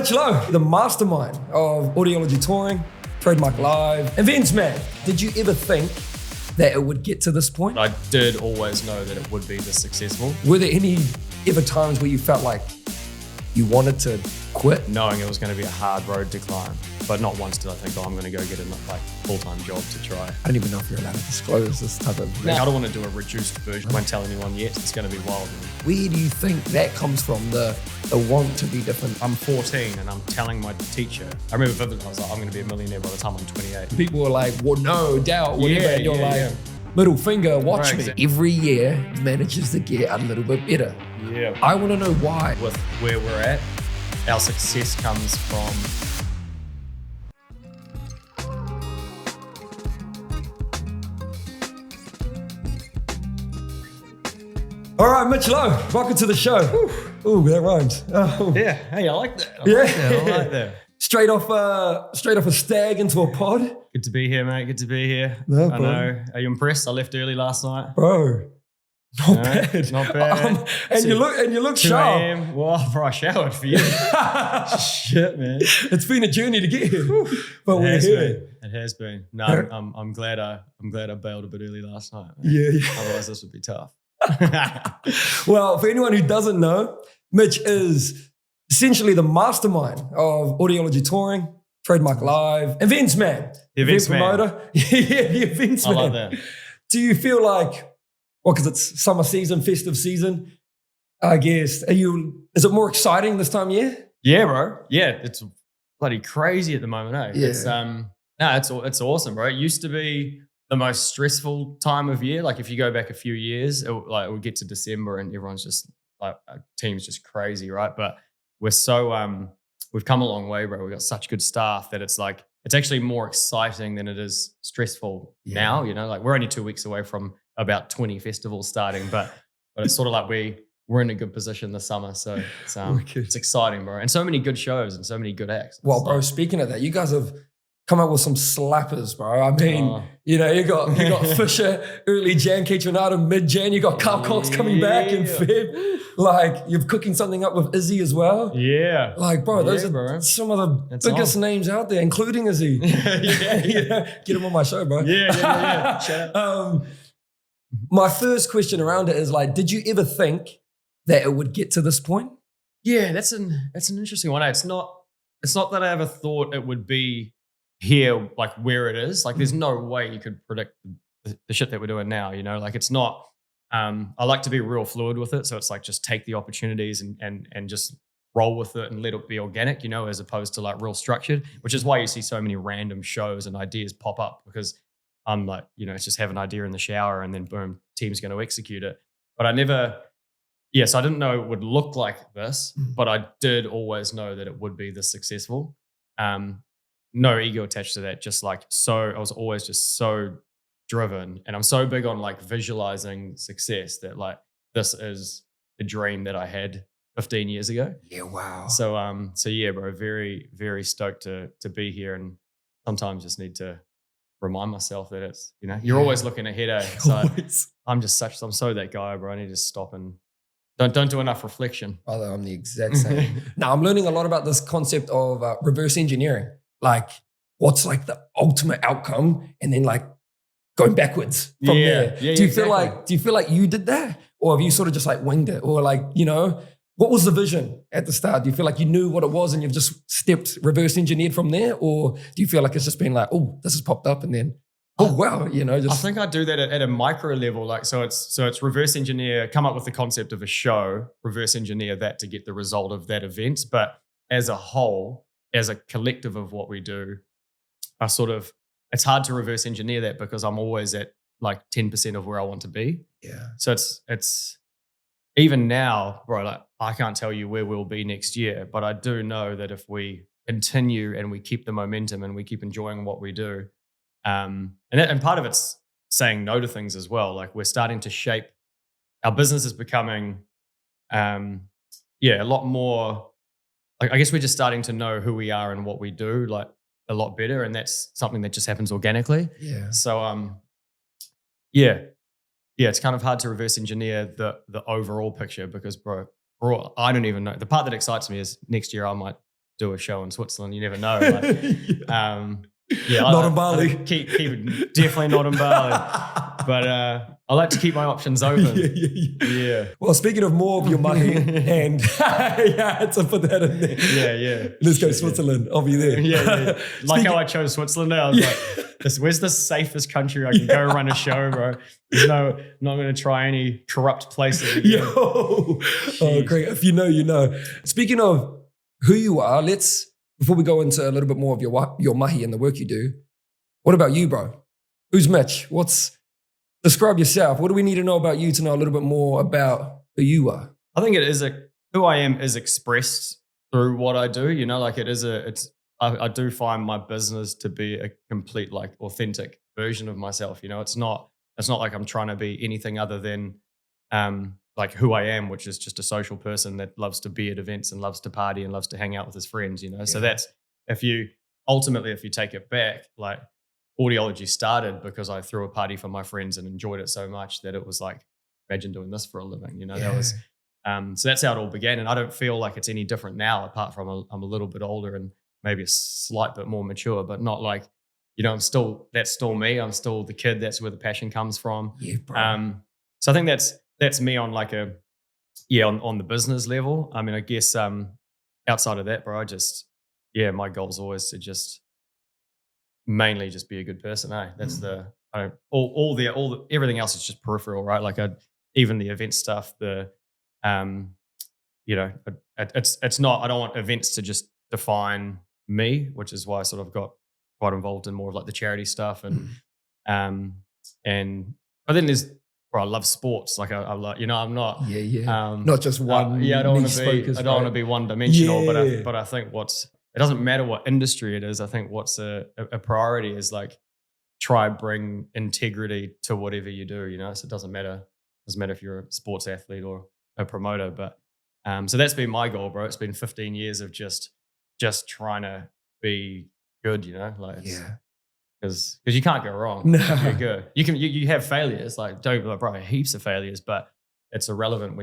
Mitch Lowe, the mastermind of Audiology Touring, Trademark Live, events man. Did you ever think that it would get to this point? I did always know that it would be this successful. Were there any ever times where you felt like you wanted to quit? Knowing it was going to be a hard road to climb, but not once did I think, I'm going to go get a full-time job to try. I don't even know if you're allowed to disclose this type of thing. I don't want to do a reduced version. I won't tell anyone yet. It's going to be wild. Where do you think that comes from, the want to be different? I'm 14 and I'm telling my teacher. I remember vividly, I was like, I'm going to be a millionaire by the time I'm 28. People were like, well, no doubt, whatever. And you're middle finger, watch me. Exactly. Every year manages to get a little bit better. Yeah. I want to know why. With where we're at, our success comes from All right, Mitch Lowe, welcome to the show. Ooh, that rhymes. Oh. Yeah, hey, I like that. I like that. Straight off a stag into a pod. Good to be here, mate. Good to be here. No, I know. Are you impressed? I left early last night. Bro, not bad. Not bad. And you look 2 sharp. a.m. Well, before I showered for you. Shit, man. It's been a journey to get here, but we're here. It has been. No, I'm glad I bailed a bit early last night. Yeah. Otherwise, this would be tough. Well, for anyone who doesn't know, Mitch is essentially the mastermind of Audiology Touring, Trademark Live, events man, The events event promoter. Yeah, the events man. I like that. Do you feel like, well, because it's summer season, festive season, I guess, is it more exciting this time of year? Yeah, bro. Yeah, it's bloody crazy at the moment, eh? Yeah. It's awesome, bro. It used to be the most stressful time of year. Like if you go back a few years, it would get to December and everyone's just like, our team's just crazy, right? But we're so, we've come a long way, bro. We've got such good staff that it's like, it's actually more exciting than it is stressful now, you know? Like we're only 2 weeks away from about 20 festivals starting, but it's sort of like we're in a good position this summer. So it's exciting, bro. And so many good shows and so many good acts. Well, bro, speaking of that, you guys have come up with some slappers, bro. I mean, you got Fisher early Jan, Kate Renata mid-Jan. You got Carl Cox coming back in Feb. Like you're cooking something up with Izzy as well. Yeah. Like, bro, those are some of the biggest names out there, including Izzy. Get him on my show, bro. Yeah. Shout out. My first question around it is like, did you ever think that it would get to this point? Yeah, that's an interesting one. It's not that I ever thought it would be here, like where it is. Like there's no way you could predict the shit that we're doing now, you know? Like it's not, I like to be real fluid with it. So it's like just take the opportunities and just roll with it and let it be organic, you know, as opposed to like real structured, which is why you see so many random shows and ideas pop up, because I'm like, you know, it's just have an idea in the shower and then boom, team's going to execute it. But so I didn't know it would look like this, but I did always know that it would be this successful. No ego attached to that. I was always just so driven, and I'm so big on like visualizing success that like this is the dream that I had 15 years ago. Yeah, wow. So yeah, bro, very, very stoked to be here, and sometimes just need to remind myself that it's, you know, you're always looking ahead. So I'm so that guy, bro. I need to stop and don't do enough reflection. Although I'm the exact same. Now I'm learning a lot about this concept of reverse engineering. Like what's like the ultimate outcome, and then like going backwards from there. Yeah, do you feel like you did that, or have you sort of just like winged it, or like, you know, what was the vision at the start? Do you feel like you knew what it was and you've just stepped reverse engineered from there, or do you feel like it's just been like, oh, this has popped up and then wow, you know? I think I do that at a micro level. Like so it's reverse engineer, come up with the concept of a show, reverse engineer that to get the result of that event. But as a whole, as a collective of what we do, it's hard to reverse engineer that because I'm always at like 10% of where I want to be. Yeah. So it's even now, bro, like I can't tell you where we'll be next year, but I do know that if we continue and we keep the momentum and we keep enjoying what we do, and part of it's saying no to things as well. Like we're starting to shape, our business is becoming, a lot more, like, I guess we're just starting to know who we are and what we do like a lot better. And that's something that just happens organically. Yeah. So, it's kind of hard to reverse engineer the overall picture because, bro, I don't even know. The part that excites me is next year I might do a show in Switzerland. You never know. Like, Not in Bali. Keep it, definitely not in Bali. But I like to keep my options open. Yeah. Well, speaking of more of your mahi, and yeah, I had to put that in there. Yeah. Let's go Switzerland. I'll be there. Yeah. Like how I chose Switzerland. I was like, where's the safest country I can go run a show, bro? I'm not going to try any corrupt places again. Oh, great. If you know, you know. Speaking of who you are, before we go into a little bit more of your mahi and the work you do, what about you, bro? Who's Mitch? Describe yourself. What do we need to know about you to know a little bit more about who you are? I think who I am is expressed through what I do. You know, like I do find my business to be a complete, like, authentic version of myself. You know, it's not like I'm trying to be anything other than like who I am, which is just a social person that loves to be at events and loves to party and loves to hang out with his friends, you know? Yeah. So that's, if you take it back, like, Audiology started because I threw a party for my friends and enjoyed it so much that it was like, imagine doing this for a living, you know? Yeah. That was, so that's how it all began. And I don't feel like it's any different now, apart from I'm a little bit older and maybe a slight bit more mature, but not like, you know, that's still me. I'm still the kid. That's where the passion comes from. Yeah, bro. So I think that's me on like on the business level. I mean, I guess outside of that, bro, my goal is always to just mainly just be a good person. That's everything else is just peripheral, right? Like even the event stuff, it's not, I don't want events to just define me, which is why I sort of got quite involved in more of like the charity stuff but then I love sports. Like I love, you know, I'm not not just one. I don't want to be one dimensional. But I think it doesn't matter what industry it is. I think what's a priority is like try bring integrity to whatever you do. You know, so it doesn't matter if you're a sports athlete or a promoter. But so that's been my goal, bro. It's been 15 years of just trying to be good. You know, like because you can't go wrong. No. You're good. You have failures, like bro, heaps of failures, but it's irrelevant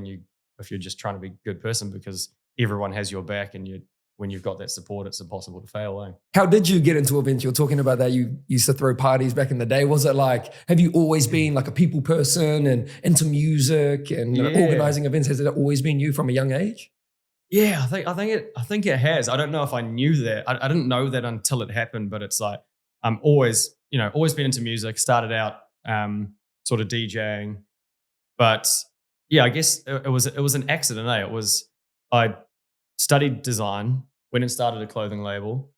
if you're just trying to be a good person because everyone has your back and when you've got that support, it's impossible to fail. How did you get into events? You're talking about that you used to throw parties back in the day. Was it like, have you always been like a people person and into music and organizing events? Has it always been you from a young age? Yeah, I think it has. I don't know if I knew that. I didn't know that until it happened, but it's like, I'm always been into music, started out sort of DJing. But yeah, I guess it was an accident. I studied design, went and started a clothing label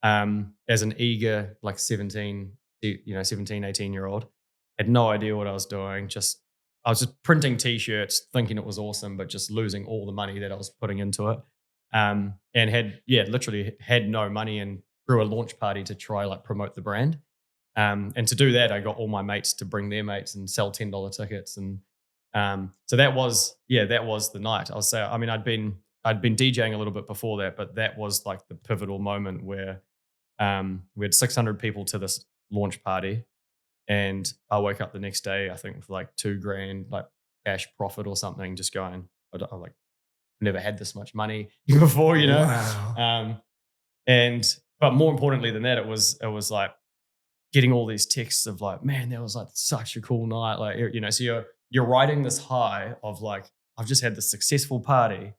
as an eager, like 17, 18-year-old. Had no idea what I was doing. I was just printing t-shirts, thinking it was awesome, but just losing all the money that I was putting into it. And literally had no money and threw a launch party to try like promote the brand. And to do that, I got all my mates to bring their mates and sell $10 tickets. And so that was the night. I'll say, I mean, I'd been DJing a little bit before that, but that was like the pivotal moment where we had 600 people to this launch party. And I woke up the next day, I think with like $2,000 like cash profit or something, just going, I like never had this much money before, you know? Wow. But more importantly than that, it was like getting all these texts of like, man, that was like such a cool night. Like, you know, so you're riding this high of like, I've just had this successful party,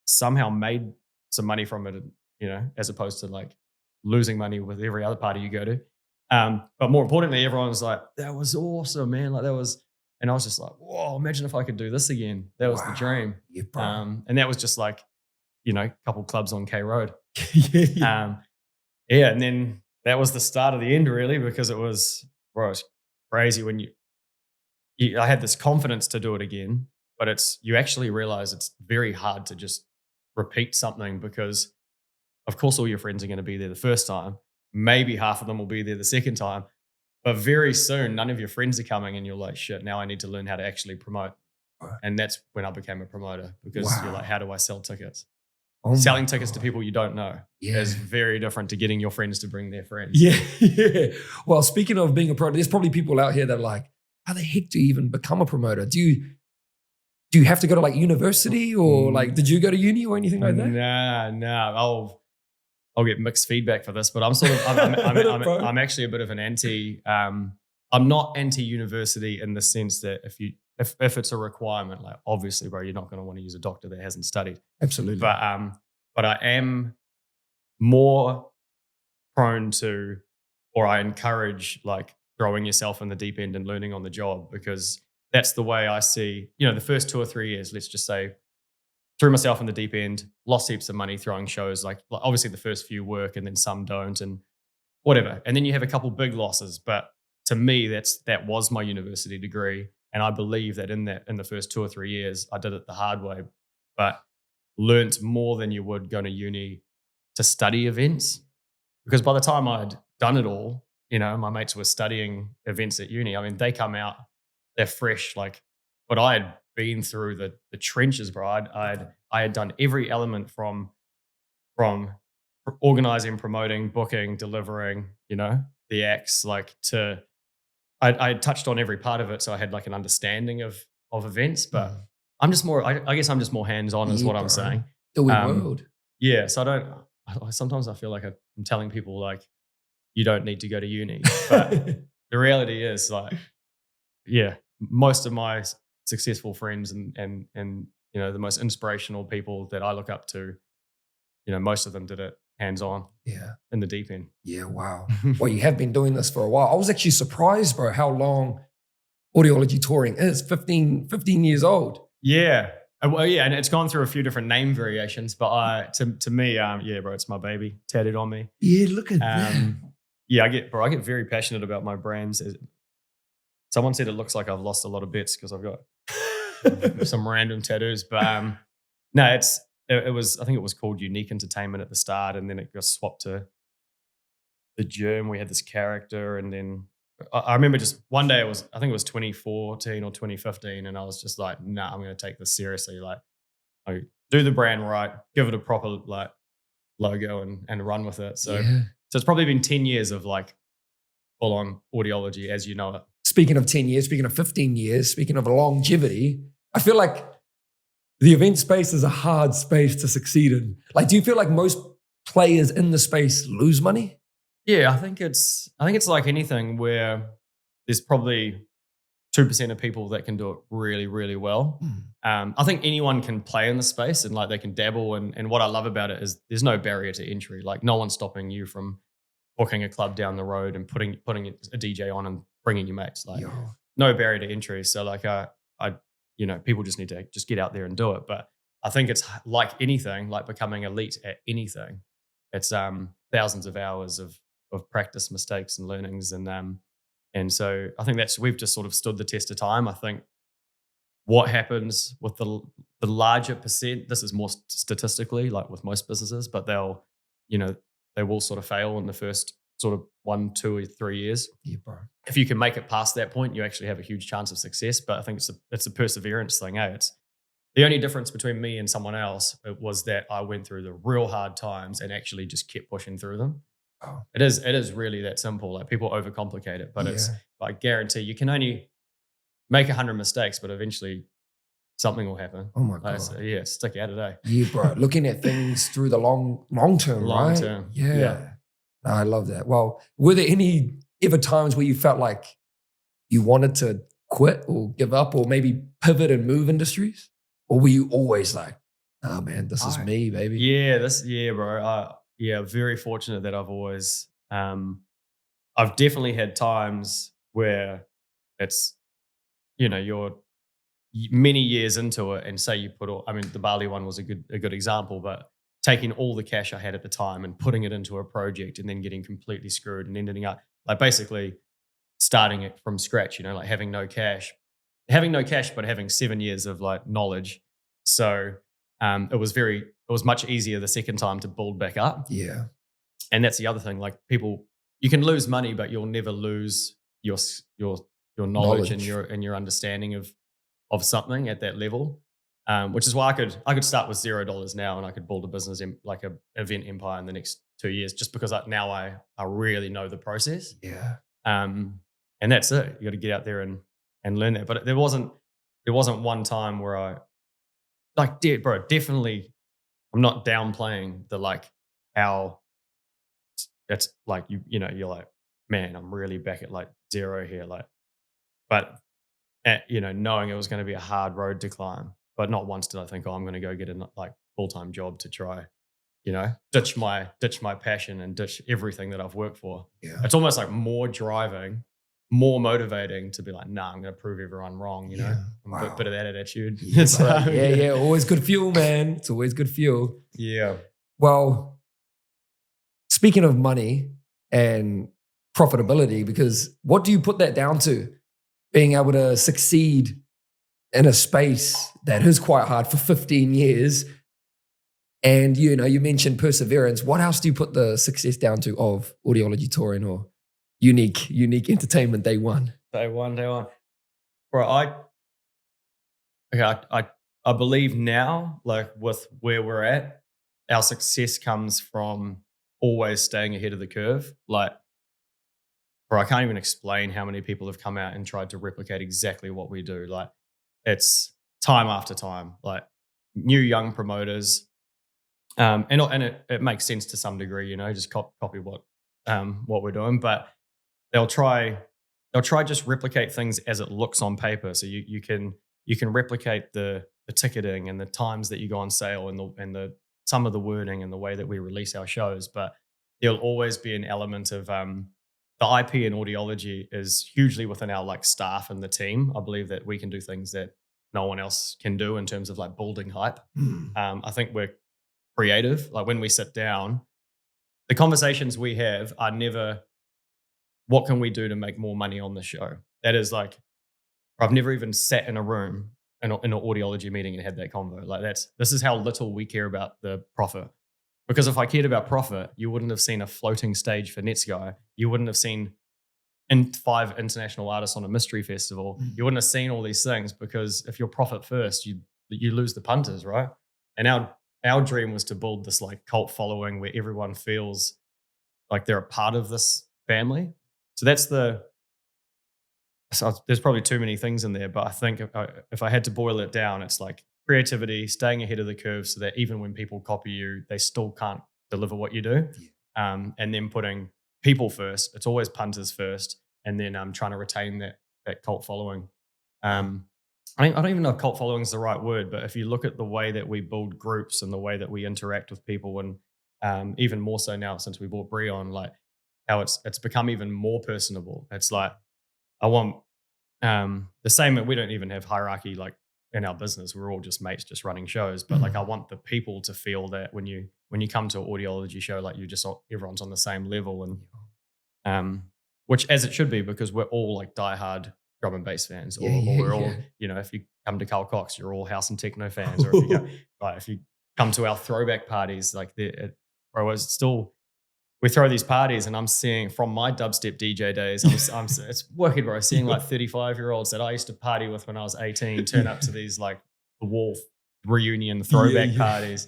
somehow made some money from it, you know, as opposed to like losing money with every other party you go to. But more importantly, everyone was like, that was awesome, man. Like that was, and I was just like, whoa, imagine if I could do this again. That was the dream. Yeah, and that was just like, you know, a couple clubs on K Road. And then that was the start of the end, really, because it was crazy when I had this confidence to do it again, but you actually realize it's very hard to just repeat something because, of course, all your friends are going to be there the first time. Maybe half of them will be there the second time, but very soon, none of your friends are coming, and you're like, shit, now I need to learn how to actually promote. And that's when I became a promoter because you're like, how do I sell tickets? Selling tickets to people you don't know is very different to getting your friends to bring their friends. Yeah. Well, speaking of being a promoter, there's probably people out here that are like, how the heck do you even become a promoter? Do you have to go to like university or like, did you go to uni or anything like that? Nah. I'll get mixed feedback for this, but I'm sort of I'm actually a bit of an anti. I'm not anti-university in the sense that if it's a requirement, like obviously, bro, you're not going to want to use a doctor that hasn't studied. Absolutely. But I am more prone to, or I encourage like throwing yourself in the deep end and learning on the job, because that's the way I see, the first 2 or 3 years, let's just say, threw myself in the deep end, lost heaps of money throwing shows. Like obviously the first few work and then some don't and whatever. And then you have a couple big losses. But to me, that was my university degree. And I believe that in the first 2 or 3 years, I did it the hard way, but learnt more than you would going to uni to study events. Because by the time I'd done it all, my mates were studying events at uni. I mean, they come out, they're fresh, like, but I had been through the trenches, bro. I had done every element from organizing, promoting, booking, delivering, the acts, like to, I had touched on every part of it. So I had like an understanding of events, but I'm just more, I guess I'm just more hands-on is what I'm saying. The world. Yeah. So sometimes I feel like I'm telling people like, you don't need to go to uni, but the reality is like, yeah, most of my successful friends and the most inspirational people that I look up to, most of them did it hands-on. Yeah. In the deep end. Yeah, wow. Well, you have been doing this for a while. I was actually surprised, bro, how long Audiology Touring is. 15 years old. Yeah. Well, yeah, and it's gone through a few different name variations, but to me, yeah, bro, it's my baby tattooed on me. Yeah, look at that. Yeah, I get very passionate about my brands. Someone said it looks like I've lost a lot of bets because I've got some random tattoos, but no, it was, I think it was called Unique Entertainment at the start, and then it got swapped to The Germ. We had this character, and then I remember just one day I think it was 2014 or 2015, and I was just like, nah, I'm going to take this seriously. Like, I do the brand right, give it a proper like logo and run with it. So it's probably been 10 years of like full on audiology as you know it. Speaking of 10 years, speaking of 15 years, speaking of longevity, I feel like the event space is a hard space to succeed in. Like, do you feel like most players in the space lose money? Yeah, I think it's like anything where there's probably 2% of people that can do it really, really well. I think anyone can play in the space and like they can dabble. And what I love about it is there's no barrier to entry. Like no one's stopping you from booking a club down the road and putting a DJ on and bringing your mates. Like no barrier to entry. So like people just need to just get out there and do it. But I think it's like anything, like becoming elite at anything. It's thousands of hours of practice, mistakes, and learnings, and so I think we've just sort of stood the test of time. I think what happens with the larger percent, this is more statistically like with most businesses, but they will sort of fail in the first sort of 1, 2, or 3 years. Yeah, bro. If you can make it past that point, you actually have a huge chance of success. But I think it's a perseverance thing. It's the only difference between me and someone else was that I went through the real hard times and actually just kept pushing through them. Oh. It is really that simple. Like people overcomplicate it, but it's I guarantee you can only make 100 mistakes, but eventually something will happen. Oh my God. So, stick at it, eh? Yeah, bro. Looking at things through the long term, long right? Term. Yeah. No, I love that. Well, were there any ever times where you felt like you wanted to quit or give up or maybe pivot and move industries? Or were you always like, oh man, this is me, baby? Yeah, bro. Very fortunate that I've always, I've definitely had times where it's, you're many years into it and say you put all, I mean, the Bali one was a good example, but taking all the cash I had at the time and putting it into a project and then getting completely screwed and ending up like basically starting it from scratch, like having no cash, but having 7 years of like knowledge. So it was much easier the second time to build back up. Yeah. And that's the other thing. Like people, you can lose money, but you'll never lose your knowledge. and your understanding of something at that level. Which is why I could start with $0 now and I could build a business like a event empire in the next 2 years, just because now I really know the process. Yeah. And that's it. You got to get out there and learn that. But there wasn't one time where I definitely, I'm not downplaying the like how it's like you know, you're like, man, I'm really back at like zero here. Like, but you know, knowing it was going to be a hard road to climb, but not once did I think, oh, I'm going to go get a like full-time job to try, you know, ditch my passion and ditch everything that I've worked for. Yeah. It's almost like more driving, more motivating to be like, nah, I'm going to prove everyone wrong. You know, I'm a bit of that attitude. Yeah, So, yeah. Always good fuel, man. It's always good fuel. Yeah. Well, speaking of money and profitability, because what do you put that down to? Being able to succeed in a space that is quite hard for 15 years. And, you know, you mentioned perseverance. What else do you put the success down to of Audiology Touring or unique entertainment day one? Day one. Right. I believe now, like with where we're at, our success comes from always staying ahead of the curve. Like, I can't even explain how many people have come out and tried to replicate exactly what we do. Like, it's time after time, like new young promoters. And it makes sense to some degree, you know, just copy what we're doing, but they'll try just replicate things as it looks on paper. So you can replicate the ticketing and the times that you go on sale and the some of the wording and the way that we release our shows, but there'll always be an element of the IP in audiology is hugely within our like staff and the team. I believe that we can do things that no one else can do in terms of like building hype. I think we're creative. Like when we sit down, the conversations we have are never, what can we do to make more money on the show? That is like, I've never even sat in a room in an audiology meeting and had that convo. Like this is how little we care about the profit. Because if I cared about profit, you wouldn't have seen a floating stage for Netsky. You wouldn't have seen 5 international artists on a mystery festival. You wouldn't have seen all these things, because if you're profit first, you lose the punters, right? And our dream was to build this like cult following where everyone feels like they're a part of this family. So there's probably too many things in there, but I think if I had to boil it down, it's like creativity, staying ahead of the curve so that even when people copy you, they still can't deliver what you do. And then putting people first. It's always punters first, and then trying to retain that cult following. I don't even know if cult following is the right word, but if you look at the way that we build groups and the way that we interact with people, and even more so now since we bought Breon, like how it's become even more personable. It's like I want the same. We don't even have hierarchy like in our business. We're all just mates, just running shows. But like I want the people to feel that when you come to an audiology show, like everyone's on the same level, and which as it should be, because we're all like diehard drum and bass fans, or we're all, you know, if you come to Carl Cox, you're all house and techno fans, or if you come to our throwback parties, like we throw these parties, and I'm seeing from my dubstep DJ days, it's working, bro. Seeing like 35-year-olds that I used to party with when I was 18 turn up to these like the wall reunion throwback parties.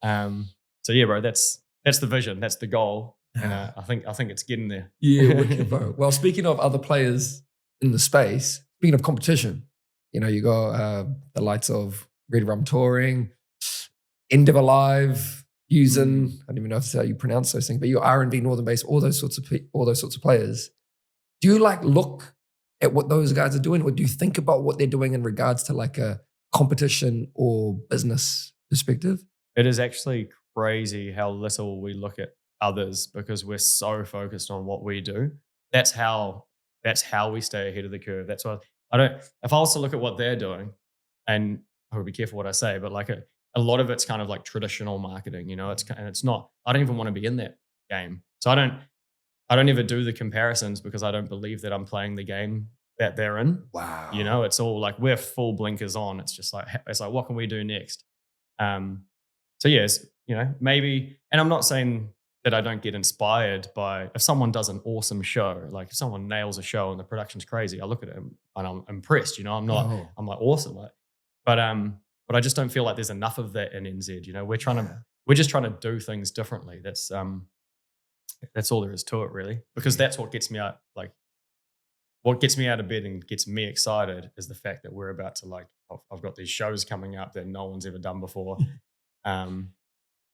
So yeah, bro, that's the vision, that's the goal, and I think it's getting there. Yeah, wicked, bro. Well, speaking of other players in the space, speaking of competition, you know, you got the likes of Red Rum Touring, End of Alive, using, I don't even know if that's how you pronounce those things, but your R&B, Northern Bass, all those sorts of players. Do you like look at what those guys are doing, or do you think about what they're doing in regards to like a competition or business perspective? It is actually crazy how little we look at others, because we're so focused on what we do. That's how we stay ahead of the curve. That's why if I was to look at what they're doing, and I would be careful what I say, but like a lot of it's kind of like traditional marketing, you know, it's not, I don't even want to be in that game. So I don't ever do the comparisons, because I don't believe that I'm playing the game that they're in. Wow. You know, it's all like we're full blinkers on. It's just like, what can we do next? So yes, you know, maybe, and I'm not saying that I don't get inspired by, if someone does an awesome show, like if someone nails a show and the production's crazy, I look at it and I'm impressed, you know, I'm like awesome. But I just don't feel like there's enough of that in NZ. You know, we're just trying to do things differently. That's all there is to it, really, because that's what gets me out. Like, what gets me out of bed and gets me excited is the fact that we're about to I've got these shows coming up that no one's ever done before.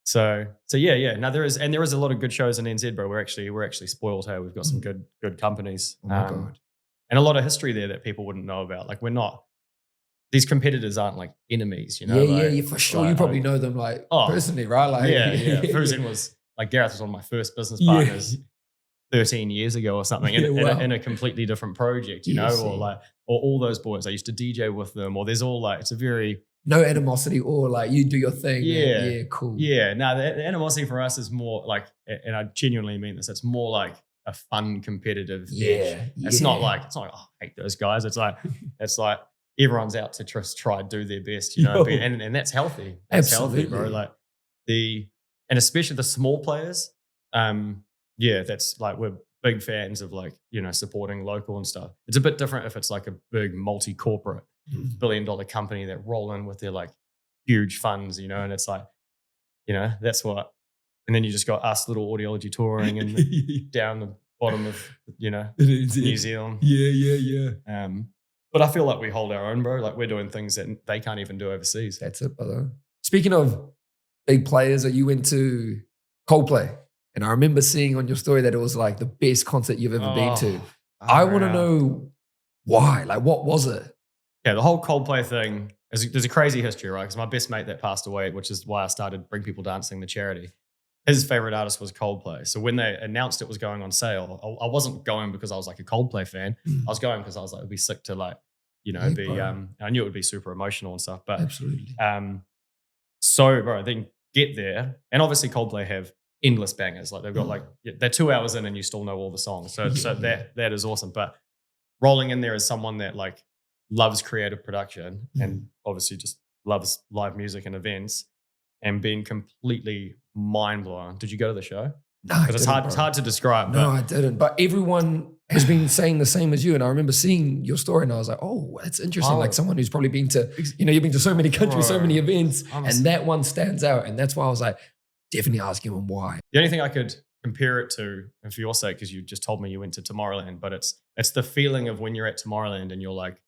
So yeah. Now there is a lot of good shows in NZ, bro. We're actually spoiled. Hey, we've got some good companies. Oh my God. And a lot of history there that people wouldn't know about. Like these competitors aren't like enemies, you know? Yeah, for sure. Like, you probably know them like personally, right? Like, yeah. Fusen was like, Gareth was one of my first business partners 13 years ago or something in a completely different project, you know? Or all those boys. I used to DJ with them, or there's all like, it's a very... No animosity, or like you do your thing. Yeah, cool. Yeah, no, the animosity for us is more like, and I genuinely mean this, it's more like a fun competitive edge. It's not like, oh, I hate those guys. It's like everyone's out to just try to do their best, you know, and that's healthy. That's healthy, bro. Like and especially the small players, that's like, we're big fans of like, you know, supporting local and stuff. It's a bit different if it's like a big multi-corporate billion-dollar company that roll in with their like huge funds, you know, and it's like, you know, that's what. And then you just got us little Audiology Touring and down the bottom of, you know, New Zealand. Yeah. But I feel like we hold our own, bro. Like we're doing things that they can't even do overseas. That's it, brother. Speaking of big players, are you into Coldplay? And I remember seeing on your story that it was like the best concert you've ever been to. I want to know why. Like, what was it? Yeah, the whole Coldplay thing, there's a crazy history, right? Because my best mate that passed away, which is why I started Bring People Dancing, the charity, his favorite artist was Coldplay. So when they announced it was going on sale, I wasn't going because I was like a Coldplay fan. I was going because I was like, it'd be sick to like, you know, I knew it would be super emotional and stuff. But absolutely. So, bro, then get there. And obviously Coldplay have endless bangers. Like they've got like, they're 2 hours in and you still know all the songs. So that is awesome. But rolling in there as someone that like loves creative production and obviously just loves live music and events, and being completely mind blown. Did you go to the show? No, because it's hard to describe. No, I didn't. But everyone has been saying the same as you. And I remember seeing your story and I was like, oh, that's interesting. Like someone who's probably been to, you know, you've been to so many countries, so many events, and that one stands out. And that's why I was like, definitely asking him why. The only thing I could compare it to, and for your sake, because you just told me you went to Tomorrowland, but it's the feeling of when you're at Tomorrowland and you're like,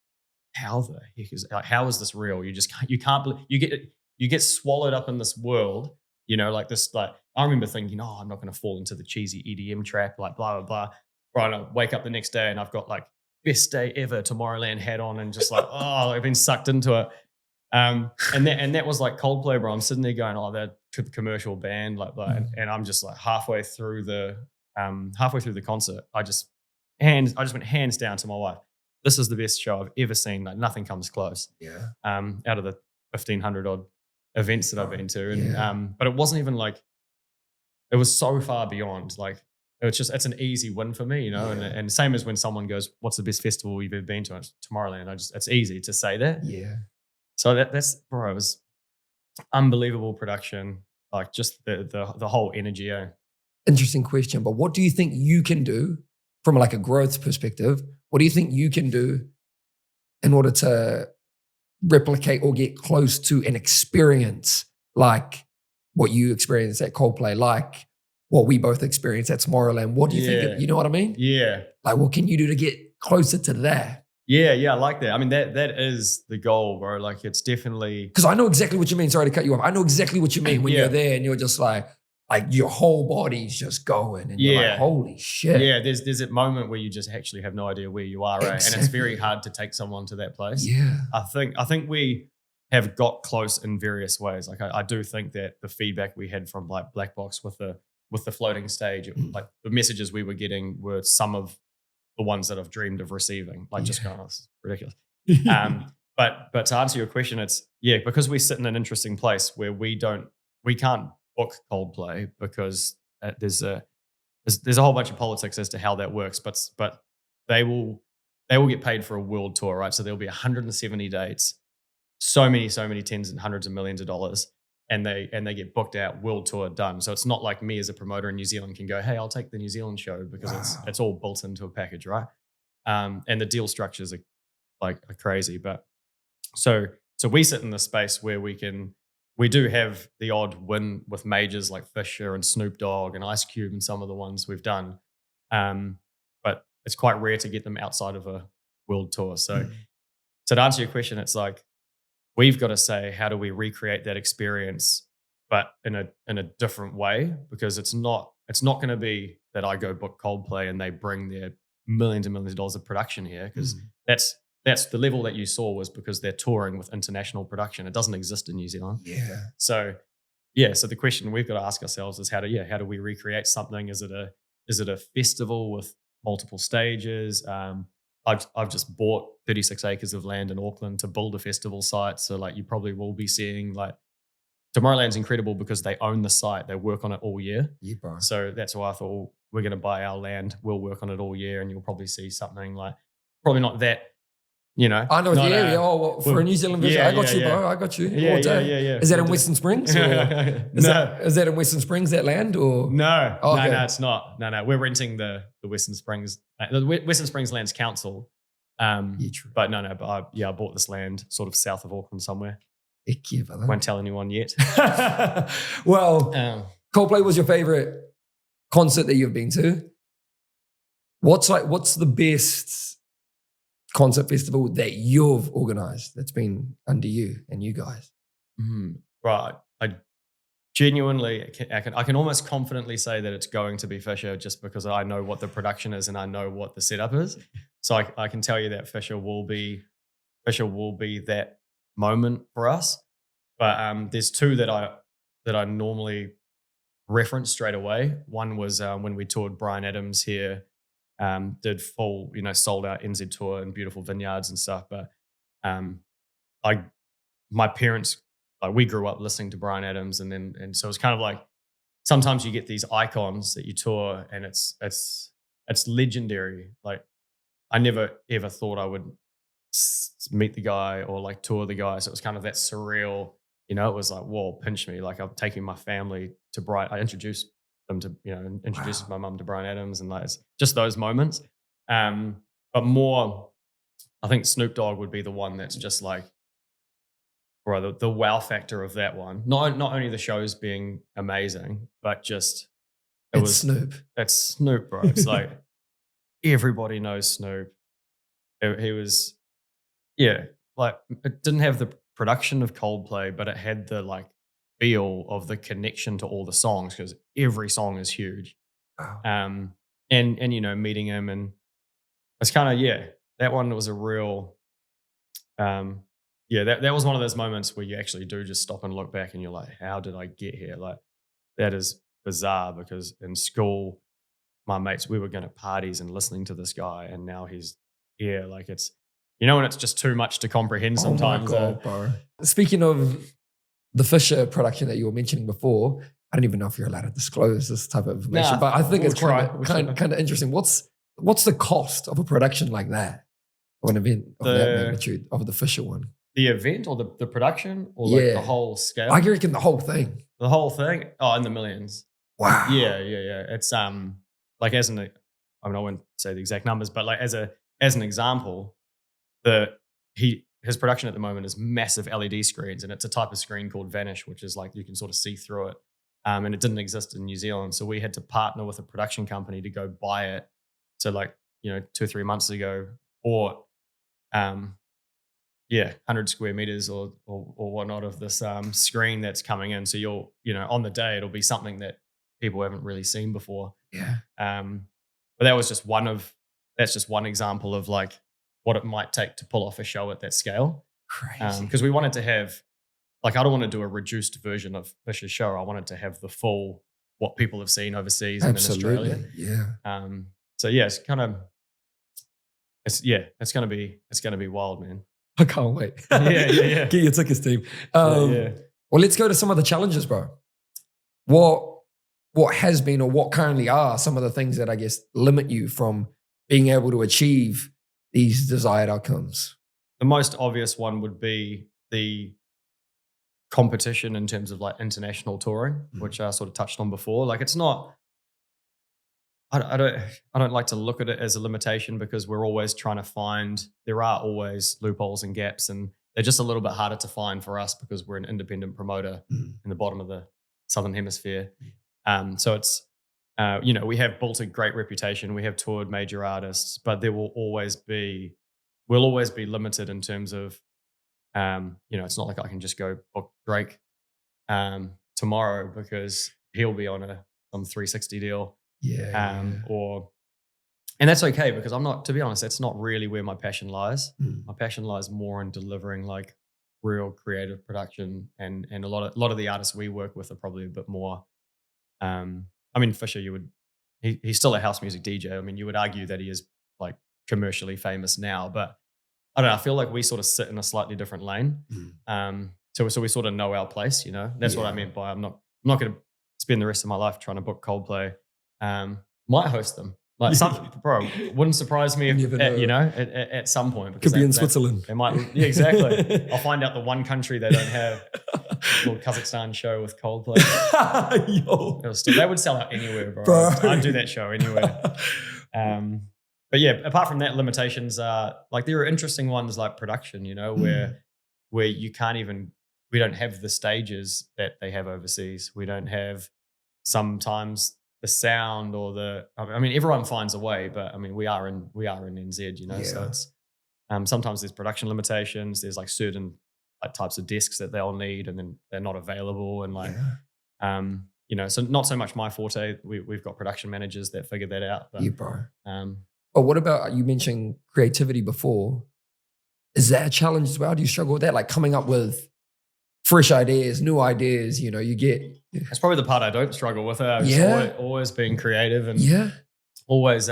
how the heck is, like, how is this real? You can't believe, you get swallowed up in this world, you know, like this, like, I remember thinking, oh, I'm not going to fall into the cheesy EDM trap, like blah, blah, blah. Right, I wake up the next day and I've got like best day ever Tomorrowland hat on and just like, oh, I've been sucked into it. And that was like Coldplay, bro. I'm sitting there going, oh, they're the commercial band, like that. And I'm just like halfway through the concert, I just went hands down to my wife. This is the best show I've ever seen. Like nothing comes close. Yeah. Out of the 1,500 odd events that I've been to, and but it wasn't even like, it was so far beyond. Like it's an easy win for me, you know. And same as when someone goes, "What's the best festival you've ever been to?" It's Tomorrowland. It's easy to say that. Yeah. So that's bro, it was unbelievable production. Like just the whole energy. Interesting question, but what do you think you can do from like a growth perspective? What do you think you can do in order to replicate or get close to an experience like what you experienced at Coldplay, like what we both experienced at Tomorrowland? What do you think? You know what I mean? Yeah. Like, what can you do to get closer to that? Yeah, I like that. I mean, that is the goal, bro. Like, it's definitely... Because I know exactly what you mean. Sorry to cut you off. I know exactly what you mean when you're there and you're just like your whole body's just going and you're like, holy shit. Yeah, there's that moment where you just actually have no idea where you are, right? And it's very hard to take someone to that place. Yeah. I think we have got close in various ways. Like, I do think that the feedback we had from like Black Box with the floating stage, like the messages we were getting were some of the ones that I've dreamed of receiving. Like just going, oh, this is ridiculous. But to answer your question, it's because we sit in an interesting place where we can't book Coldplay because there's a whole bunch of politics as to how that works. But they will get paid for a world tour, right? So there'll be 170 dates, so many tens and hundreds of millions of dollars. And they get booked out, world tour done. So it's not like me as a promoter in New Zealand can go, hey, I'll take the New Zealand show because it's all built into a package, right? And the deal structures are crazy. But so we sit in the space where we do have the odd win with majors like Fisher and Snoop Dogg and Ice Cube and some of the ones we've done. But it's quite rare to get them outside of a world tour. So to answer your question, it's like, we've got to say, how do we recreate that experience but in a different way, because it's not going to be that I go book Coldplay and they bring their millions and millions of dollars of production here, because that's the level that you saw was because they're touring with international production. It doesn't exist in New Zealand. Yeah. So so the question we've got to ask ourselves is how do we recreate something? Is it a festival with multiple stages? I've just bought 36 acres of land in Auckland to build a festival site. So like you probably will be seeing like Tomorrowland's incredible because they own the site. They work on it all year. Yeah, bro. So that's why I thought, well, we're going to buy our land. We'll work on it all year, and you'll probably see something like probably not that. I know. For a New Zealand vision, I got you, bro. I got you. Yeah. Is that in Western Springs? Or is that in Western Springs, that land? Or no, okay. No, it's not. No, we're renting the Western Springs, the Western Springs Lands Council. True. But no. But I bought this land sort of south of Auckland somewhere. Heck yeah, brother. Won't tell anyone yet. Well, Coldplay was your favorite concert that you've been to. What's the best concert festival that you've organized that's been under you and you guys? Right. I genuinely, I can almost confidently say that it's going to be Fisher, just because I know what the production is and I know what the setup is. So I can tell you that Fisher will be that moment for us. But there's two that I normally reference straight away. One was when we toured Bryan Adams here, did full, sold out NZ tour and beautiful vineyards and stuff. But my parents, like, we grew up listening to Bryan Adams, and so it's kind of like sometimes you get these icons that you tour and it's legendary. Like, I never ever thought I would meet the guy or like tour the guy. So it was kind of that surreal, it was like, whoa, pinch me. Like, I'm taking my family to Bryan. I introduced them to, introduced my mum to Bryan Adams, and like, it's just those moments. But more, I think Snoop Dogg would be the one that's just like, bro, the wow factor of that one. Not only the shows being amazing, but just Snoop. That's Snoop, bro. It's like everybody knows Snoop. He was, like, it didn't have the production of Coldplay, but it had the like feel of the connection to all the songs, because every song is huge. Wow. And meeting him, and it's kind of, that one was a real, that was one of those moments where you actually do just stop and look back and you're like, how did I get here? Like, that is bizarre, because in school, my mates, we were going to parties and listening to this guy, and now he's here. Like, it's, when it's just too much to comprehend sometimes. Oh my God, bro. Speaking of the Fisher production that you were mentioning before, I don't even know if you're allowed to disclose this type of information, but I think it's kind of interesting. What's the cost of a production like that, of an event of that magnitude, of the Fisher one? The event or the production, or like the whole scale? I reckon the whole thing. The whole thing? Oh, in the millions. Wow. Yeah. It's like, I won't say the exact numbers, but like as an example, his production at the moment is massive LED screens, and it's a type of screen called Vanish, which is like you can sort of see through it. And it didn't exist in New Zealand, so we had to partner with a production company to go buy it. So like 2 or 3 months ago, bought 100 square meters or whatnot of this screen that's coming in. So you'll on the day it'll be something that people haven't really seen before. Yeah. But that's just one example of like what it might take to pull off a show at that scale. Crazy. Because we wanted to have, like, I don't want to do a reduced version of Fisher's show. I wanted to have the full, what people have seen overseas and in Australia. Yeah. So it's kind of, it's going to be wild, man. I can't wait. Yeah. Get your tickets, team. Well, let's go to some of the challenges, bro. What has been, or what currently are some of the things that I guess limit you from being able to achieve these desired outcomes? The most obvious one would be the competition in terms of like international touring, which I sort of touched on before. Like, it's not, I don't like to look at it as a limitation, because we're always trying to find, there are always loopholes and gaps, and they're just a little bit harder to find for us because we're an independent promoter in the bottom of the Southern Hemisphere. So it's, we have built a great reputation. We have toured major artists, but we'll always be limited in terms of, it's not like I can just go book Drake. tomorrow because he'll be on some 360 deal. Yeah. And that's okay because I'm not, to be honest, that's not really where my passion lies. Mm. My passion lies more in delivering like real creative production, and a lot of the artists we work with are probably a bit more. I mean, Fisher, he's still a house music DJ. I mean, you would argue that he is like commercially famous now, but I don't know. I feel like we sort of sit in a slightly different lane. So we sort of know our place, you know. That's what I meant by I'm not going to spend the rest of my life trying to book Coldplay. Might host them. Like bro, wouldn't surprise me if at some point, because could be in Switzerland. They might, yeah, exactly. I'll find out the one country they don't have a little Kazakhstan show with Coldplay. Yo. They would sell out anywhere, bro. I'd do that show anywhere. But yeah, apart from that, limitations are like there are interesting ones like production, you know, where you can't even. We don't have the stages that they have overseas. We don't have sometimes the sound or I mean, everyone finds a way, but I mean, we are in NZ, you know, so it's, sometimes there's production limitations. There's like certain like types of discs that they'll need and then they're not available. And like, you know, so not so much my forte. We've got production managers that figure that out. But, yeah, bro. But what about, you mentioned creativity before. Is that a challenge as well? Do you struggle with that? Like coming up with fresh ideas, new ideas, you know, you get. That's probably the part I don't struggle with. Always being creative and always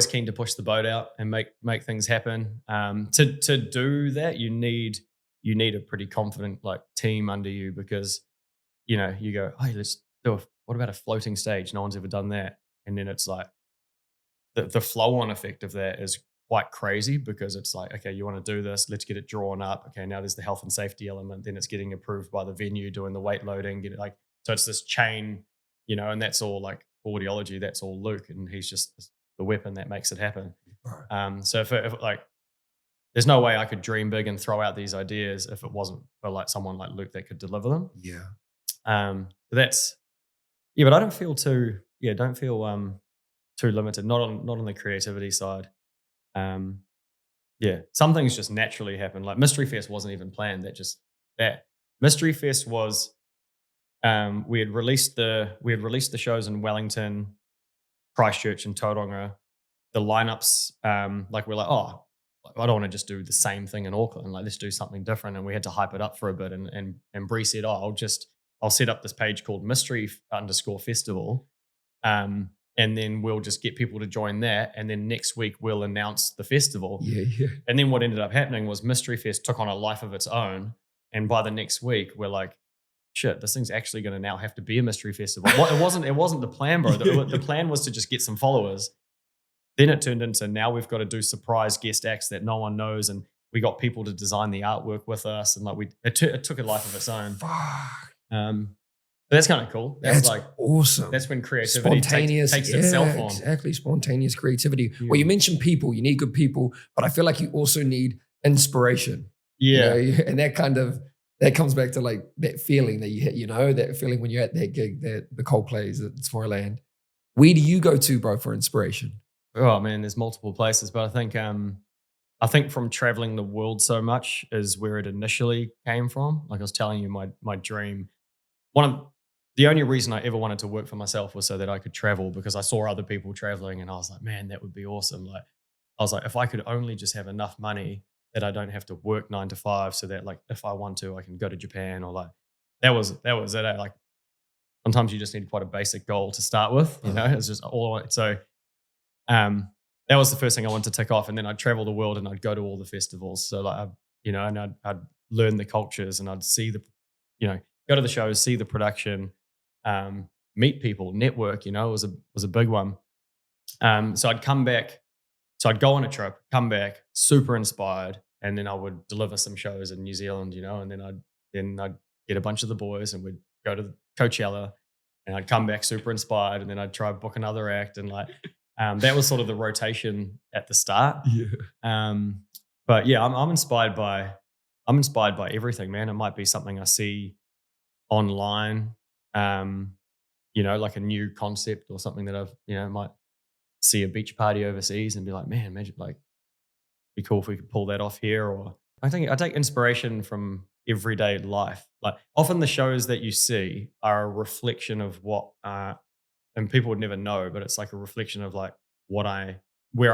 keen to push the boat out and make things happen. To do that, you need a pretty confident like team under you, because, you know, you go, hey, let's do what about a floating stage? No one's ever done that. And then it's like the flow on effect of that is quite crazy, because it's like, okay, you want to do this, let's get it drawn up. Okay, now there's the health and safety element, then it's getting approved by the venue, doing the weight loading, so it's this chain, you know, and that's all like audiology, that's all Luke, and he's just the weapon that makes it happen. So if like, there's no way I could dream big and throw out these ideas if it wasn't for like someone like Luke that could deliver them. But I don't feel too limited, not on the creativity side. Some things just naturally happen. Like Mystery Fest wasn't even planned. That Mystery Fest was, we had released the shows in Wellington, Christchurch, and Tauranga. The lineups, like we're like, oh, I don't want to just do the same thing in Auckland. Like, let's do something different. And we had to hype it up for a bit. And Bree said, oh, I'll set up this page called Mystery_Festival. And then we'll just get people to join that. And then next week we'll announce the festival. And then what ended up happening was Mystery Fest took on a life of its own. And by the next week, we're like, shit, this thing's actually going to now have to be a mystery festival. It wasn't the plan, bro. The plan was to just get some followers. Then it turned into, now we've got to do surprise guest acts that no one knows. And we got people to design the artwork with us. And like it took a life of its own. But that's kind of cool. That's like awesome. That's when creativity takes itself on. Exactly, spontaneous creativity. Well, you mentioned people. You need good people, but I feel like you also need inspiration. Yeah, you know? And that comes back to like that feeling that you hit. You know, that feeling when you're at that gig, that the Coldplays at Tomorrowland. Where do you go to, bro, for inspiration? Oh man, there's multiple places, but I think from traveling the world so much is where it initially came from. Like I was telling you, my dream. The only reason I ever wanted to work for myself was so that I could travel, because I saw other people traveling and I was like, man, that would be awesome. Like, I was like, if I could only just have enough money that I don't have to work 9 to 5, so that like, if I want to, I can go to Japan, or like, that was it. Like, sometimes you just need quite a basic goal to start with, you know, it's just all. So, that was the first thing I wanted to tick off. And then I'd travel the world and I'd go to all the festivals. So like, and I'd learn the cultures and I'd see go to the shows, see the production, meet people, network, was a big one. So I'd come back. So I'd go on a trip, come back, super inspired, and then I would deliver some shows in New Zealand, and then I'd get a bunch of the boys and we'd go to Coachella, and I'd come back super inspired, and then I'd try book another act, and like that was sort of the rotation at the start. But yeah, I'm inspired by everything, man. It might be something I see online, like a new concept or something that I've, might see a beach party overseas and be like, man, imagine, like, be cool if we could pull that off here. Or I think I take inspiration from, everyday life. Like often the shows that you see are a reflection of what, and people would never know, but it's like a reflection of like where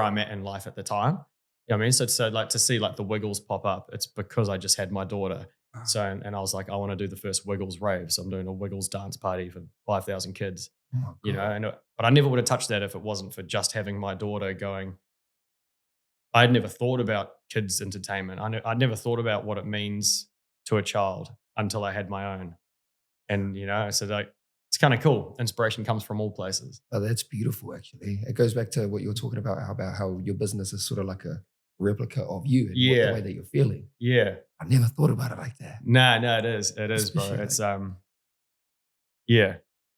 I'm at in life at the time. You know what I mean? So like to see like the Wiggles pop up, it's because I just had my daughter. So, and I was like, I want to do the first Wiggles rave. So I'm doing a Wiggles dance party for 5,000 kids, Oh my you know, God. but I never would have touched that if it wasn't for just having my daughter going. I'd never thought about kids entertainment. I'd never thought about what it means to a child until I had my own. And, you know, so like, it's kind of cool. Inspiration comes from all places. Oh, that's beautiful, actually. It goes back to what you were talking about how your business is sort of like a replica of you and the way that you're feeling. Yeah. I never thought about it like that. No, it is. It is, bro. Especially It's yeah.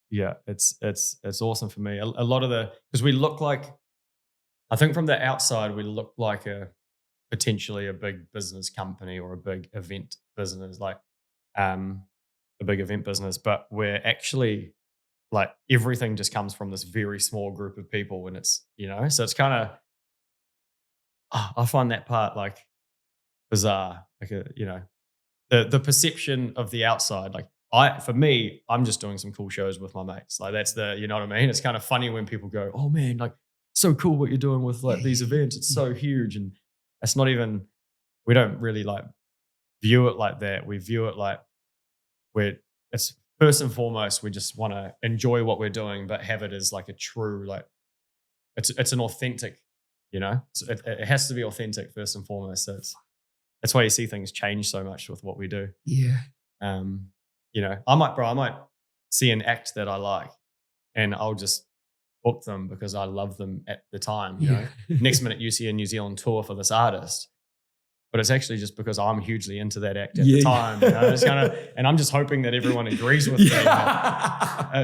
Yeah. It's awesome for me. A lot of because we look like, I think from the outside, we look like potentially a big business company or a big event business, like a big event business, but we're actually like everything just comes from this very small group of people, and it's, you know, so it's kind of, I find that part like bizarre, like you know, the perception of the outside, like for me, I'm just doing some cool shows with my mates, like that's you know what I mean? It's kind of funny when people go, oh man, like so cool what you're doing with like these events, it's so huge, and it's not even, we don't really like view it like that. We view it like it's first and foremost, we just want to enjoy what we're doing, but have it as like a true, like it's an authentic, you know, so it has to be authentic first and foremost. So that's why you see things change so much with what we do. Yeah. You know, I might see an act that I like and I'll just book them because I love them at the time. You know, next minute you see a New Zealand tour for this artist, but it's actually just because I'm hugely into that act at the time. You know? It's kind of, and I'm just hoping that everyone agrees with me.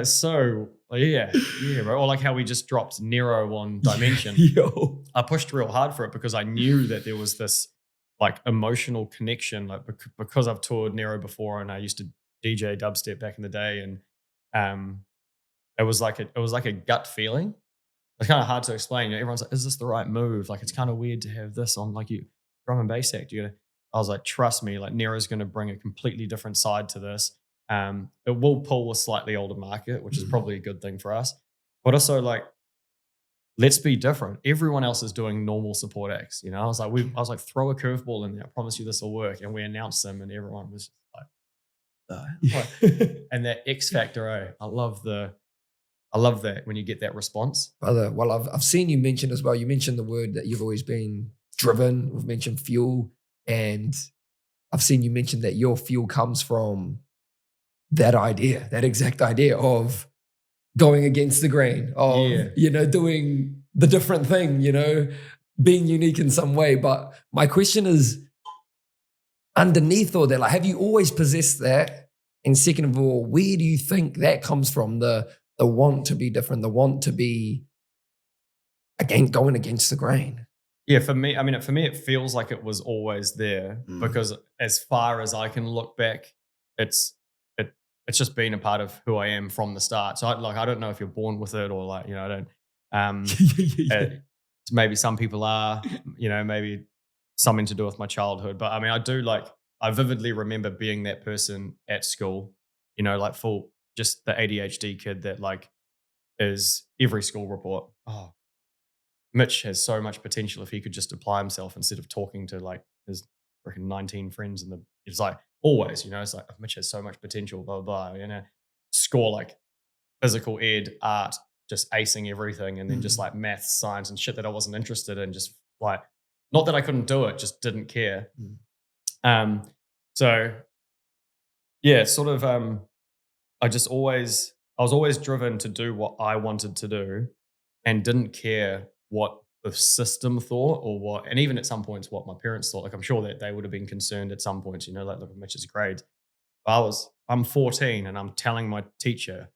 So bro. Or like how we just dropped Nero on Dimension. I pushed real hard for it because I knew that there was this like emotional connection, like because I've toured Nero before and I used to DJ dubstep back in the day, and it was like a gut feeling. It's kind of hard to explain. You know, everyone's like, "Is this the right move?" Like, it's kind of weird to have this on like you drum and bass act. I was like, trust me, like Nero's going to bring a completely different side to this. It will pull a slightly older market, which is probably a good thing for us. But also, like, let's be different. Everyone else is doing normal support acts. You know, I was like, throw a curveball in there. I promise you this will work. And we announced them, and everyone was just like, and that X factor. I love that when you get that response. Brother, well, I've seen you mention as well. You mentioned the word that you've always been driven. We've mentioned fuel, and I've seen you mention that your fuel comes from that idea, that exact idea of going against the grain, of you know, doing the different thing, you know, being unique in some way. But my question is, underneath all that, like, have you always possessed that? And second of all, where do you think that comes from? The want to be different, the want to be going against the grain. Yeah, for me, it feels like it was always there because as far as I can look back, it's just been a part of who I am from the start. So I don't know if you're born with it or like, you know, I don't. Maybe some people are, you know, maybe something to do with my childhood. But I mean, I vividly remember being that person at school, you know, like full, just the ADHD kid that like is every school report. Oh, Mitch has so much potential if he could just apply himself instead of talking to like his freaking 19 friends it's like always, you know, it's like Mitch has so much potential, blah, blah, blah, you know, score like physical ed, art, just acing everything. And then just like maths, science and shit that I wasn't interested in, just like, not that I couldn't do it, just didn't care. So yeah, sort of, I was always driven to do what I wanted to do and didn't care what the system thought and even at some points what my parents thought. Like, I'm sure that they would have been concerned at some points, you know, like look at Mitch's grades. I'm 14 and I'm telling my teacher,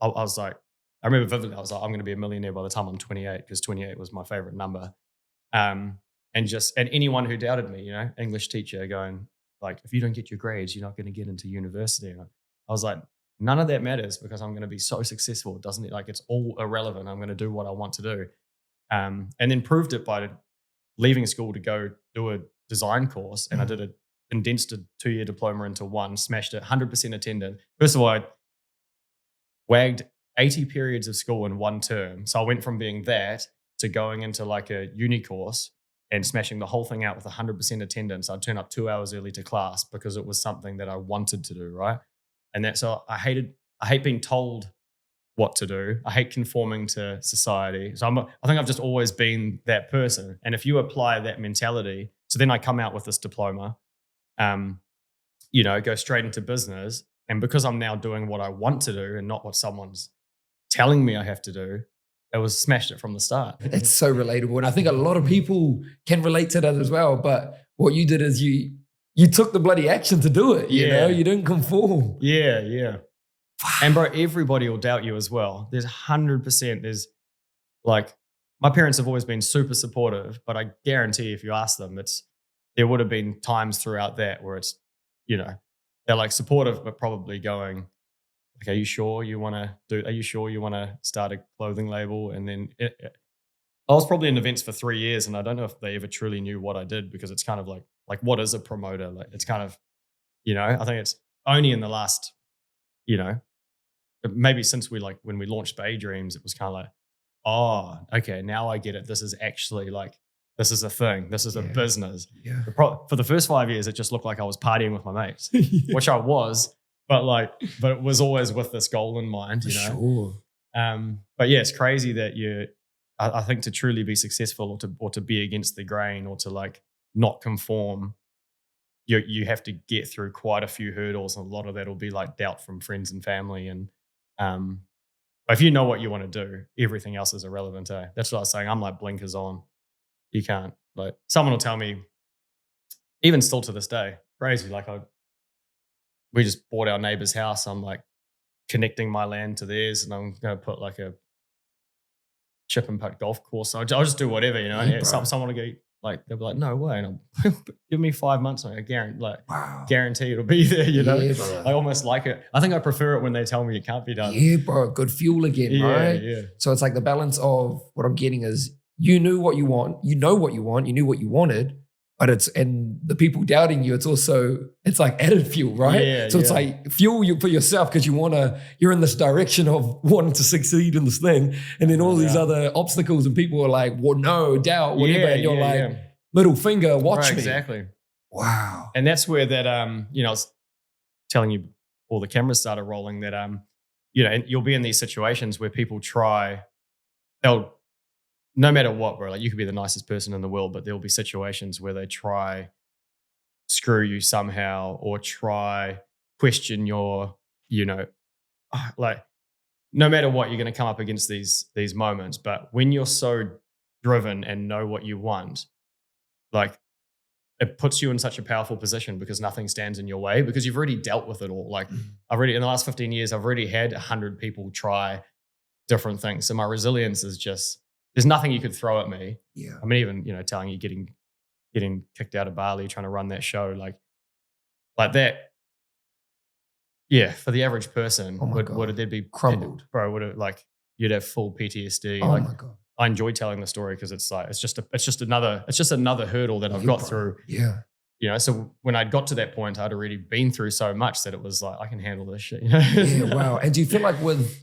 I was like, I remember vividly, I was like, I'm going to be a millionaire by the time I'm 28 because 28 was my favorite number. And anyone who doubted me, you know, English teacher going like, if you don't get your grades, you're not going to get into university. And I was like, none of that matters because I'm going to be so successful. Doesn't it? Like, it's all irrelevant. I'm going to do what I want to do. And then proved it by leaving school to go do a design course. And I did a condensed a 2-year diploma into one, smashed it, 100% attendant. First of all, I wagged 80 periods of school in one term. So I went from being that to going into like a uni course and smashing the whole thing out with 100% attendance. I'd turn up 2 hours early to class because it was something that I wanted to do, right? And that's so I hate being told what to do. I hate conforming to society. So I think I've just always been that person. And if you apply that mentality, so then I come out with this diploma, go straight into business. And because I'm now doing what I want to do and not what someone's telling me I have to do, it was smashed it from the start. It's so relatable. And I think a lot of people can relate to that as well. But what you did is you took the bloody action to do it. You know, you didn't conform. Yeah. And bro, everybody will doubt you as well. There's 100%. There's like, my parents have always been super supportive, but I guarantee if you ask them, there would have been times throughout that where it's, they're like supportive, but probably going, like, are you sure you want to start a clothing label? And then I was probably in events for 3 years, and I don't know if they ever truly knew what I did, because it's kind of like what is a promoter? Like, it's kind of, I think it's only in the last, maybe since when we launched Bay Dreams, it was kind of like, oh, okay, now I get it. This is actually like, this is a thing. This is a business. Yeah. For the first 5 years, it just looked like I was partying with my mates, which I was, but it was always with this goal in mind, Sure. But yeah, it's crazy that I think to truly be successful or to be against the grain or to like not conform, you have to get through quite a few hurdles, and a lot of that will be like doubt from friends and family. And but if you know what you want to do, everything else is irrelevant. That's what I was saying. I'm like blinkers on. You can't, like, someone will tell me, even still to this day, crazy. Like we just bought our neighbor's house. I'm like connecting my land to theirs, and I'm going to put like a chip and putt golf course. I'll just do whatever, And someone will go, like, they'll be like, no way. And I'll give me 5 months. I guarantee it'll be there, Yeah, I almost like it. I think I prefer it when they tell me it can't be done. Yeah, bro. Good fuel again, right? Yeah. So it's like the balance of what I'm getting is you knew what you want, you know what you want, you knew what you wanted, but and the people doubting you, it's like added fuel, right? Yeah, so it's like fuel you for yourself because you're in this direction of wanting to succeed in this thing. And then all these other obstacles and people are like, well, no, doubt, whatever. And you're middle finger, watch me. Exactly. Wow. And that's where that, I was telling you before the cameras started rolling that, and you'll be in these situations where people no matter what, bro, like you could be the nicest person in the world, but there'll be situations where they try screw you somehow or try question your, like, no matter what, you're going to come up against these moments. But when you're so driven and know what you want, like, it puts you in such a powerful position because nothing stands in your way, because you've already dealt with it all. Like, in the last 15 years, I've already had 100 people try different things. So my resilience is just, there's nothing you could throw at me. Yeah. I mean, even, telling you getting kicked out of Bali, trying to run that show, like that. Yeah. For the average person, would it be crumbled, bro? Would it, like, you'd have full PTSD. Oh like, my God. I enjoy telling the story because it's like, it's just another hurdle that I've got through. Yeah. So when I got to that point, I'd already been through so much that it was like, I can handle this shit. Yeah. Wow. And do you feel like with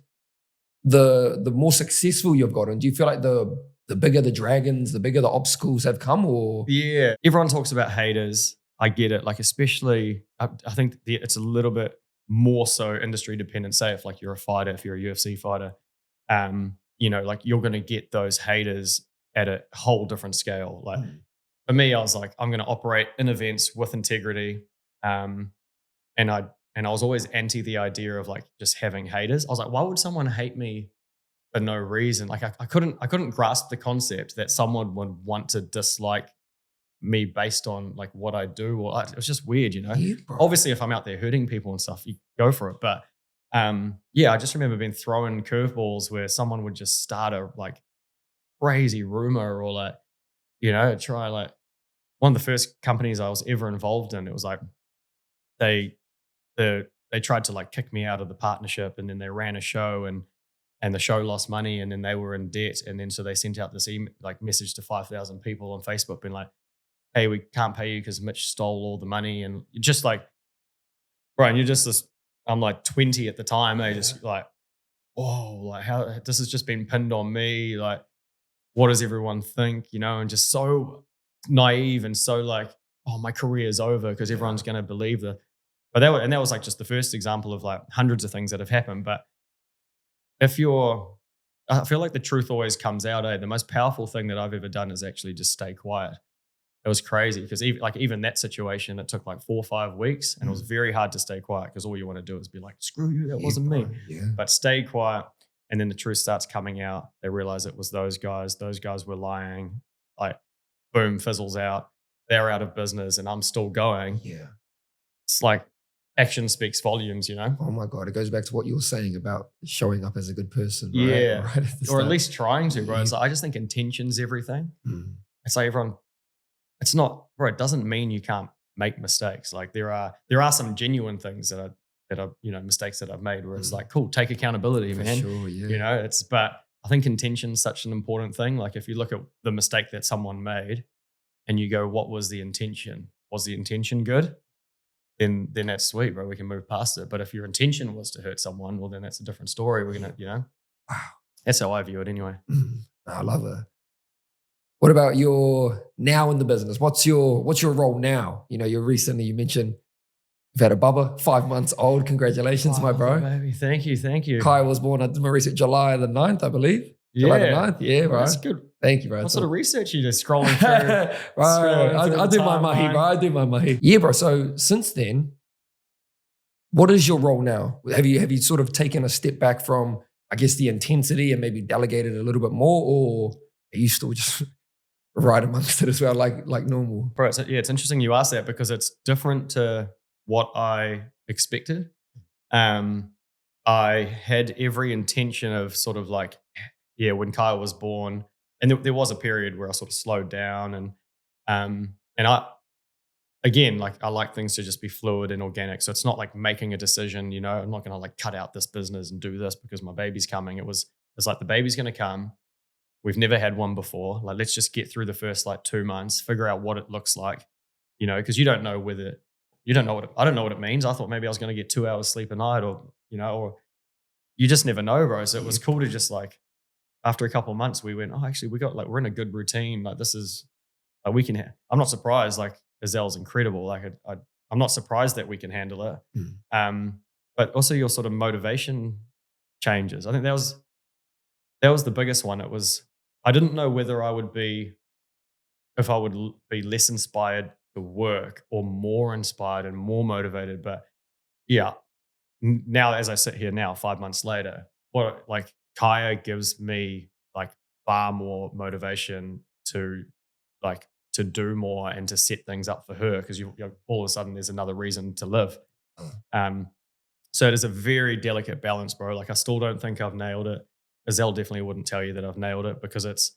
the more successful you've gotten, do you feel like the bigger the dragons, the bigger the obstacles have come? Or yeah, everyone talks about haters. I get it. Like, especially, I think it's a little bit more so industry dependent. Say if like you're a fighter, if you're a UFC fighter, like you're going to get those haters at a whole different scale. Like for me, I was like, I'm going to operate in events with integrity, and I was always anti the idea of like just having haters. I was like, why would someone hate me for no reason? Like I couldn't grasp the concept that someone would want to dislike me based on like what I do. Or it was just weird, Yeah, Obviously, if I'm out there hurting people and stuff, you go for it. But I just remember being thrown curveballs where someone would just start a like crazy rumor or like, try like one of the first companies I was ever involved in. It was like they tried to like kick me out of the partnership, and then they ran a show and the show lost money, and then they were in debt. And then so they sent out this message to 5,000 people on Facebook being like, hey, we can't pay you because Mitch stole all the money. And you're just like, bro, and you're just this, I'm like 20 at the time. Just like, oh, like how this has just been pinned on me. Like, what does everyone think, and just so naive and so like, oh, my career is over because everyone's going to believe that. But that was like just the first example of like hundreds of things that have happened. But I feel like the truth always comes out. The most powerful thing that I've ever done is actually just stay quiet. It was crazy because even that situation, it took like 4 or 5 weeks, and it was very hard to stay quiet because all you want to do is be like, screw you, that wasn't me. Yeah. But stay quiet. And then the truth starts coming out. They realize it was those guys. Those guys were lying. Like, boom, fizzles out. They're out of business, and I'm still going. Yeah. It's like action speaks volumes, Oh my God. It goes back to what you were saying about showing up as a good person. Right? Yeah. Right at the or start. at least trying to, bro. It's like, I just think intention's everything. It's like everyone, it's not, bro, it doesn't mean you can't make mistakes. Like there are some genuine things that are mistakes that I've made where it's like, cool, take accountability, For man. sure, yeah. But I think intention's such an important thing. Like if you look at the mistake that someone made and you go, what was the intention? Was the intention good? Then that's sweet, bro. We can move past it. But if your intention was to hurt someone, well, then that's a different story. We're gonna, Wow. That's how I view it anyway. I love it. What about your now in the business? What's your role now? You mentioned you've had a bubba, 5 months old. Congratulations, my bro. Baby. Thank you. Kai was born, I did my research, July the 9th, I believe. July the 9th. Yeah, bro. That's good. Thank you, bro. What sort of research are you just scrolling through? Right. I do my mahi, bro. I do my mahi. Yeah, bro. So since then, what is your role now? Have you sort of taken a step back from, I guess, the intensity and maybe delegated a little bit more, or are you still just right amongst it as well, like normal? Bro, it's interesting you ask that because it's different to what I expected. I had every intention of sort of like, when Kyle was born, and there was a period where I sort of slowed down, and I like things to just be fluid and organic. So it's not like making a decision, I'm not going to like cut out this business and do this because my baby's coming. It's like the baby's going to come. We've never had one before. Like, let's just get through the first like 2 months, figure out what it looks like, because I don't know what it means. I thought maybe I was going to get 2 hours sleep a night or you just never know, bro. So it was cool to just like, after a couple of months, we went, oh, actually, we're in a good routine. Like this is, like we can, I'm not surprised. Like Azel's incredible. Like I'm not surprised that we can handle it. But also your sort of motivation changes. I think that was the biggest one. I didn't know whether I would be less inspired to work or more inspired and more motivated. But yeah, now as I sit here now, 5 months later, Kaya gives me like far more motivation to do more and to set things up for her because all of a sudden there's another reason to live. So it is a very delicate balance, bro. Like I still don't think I've nailed it. Azel definitely wouldn't tell you that I've nailed it because it's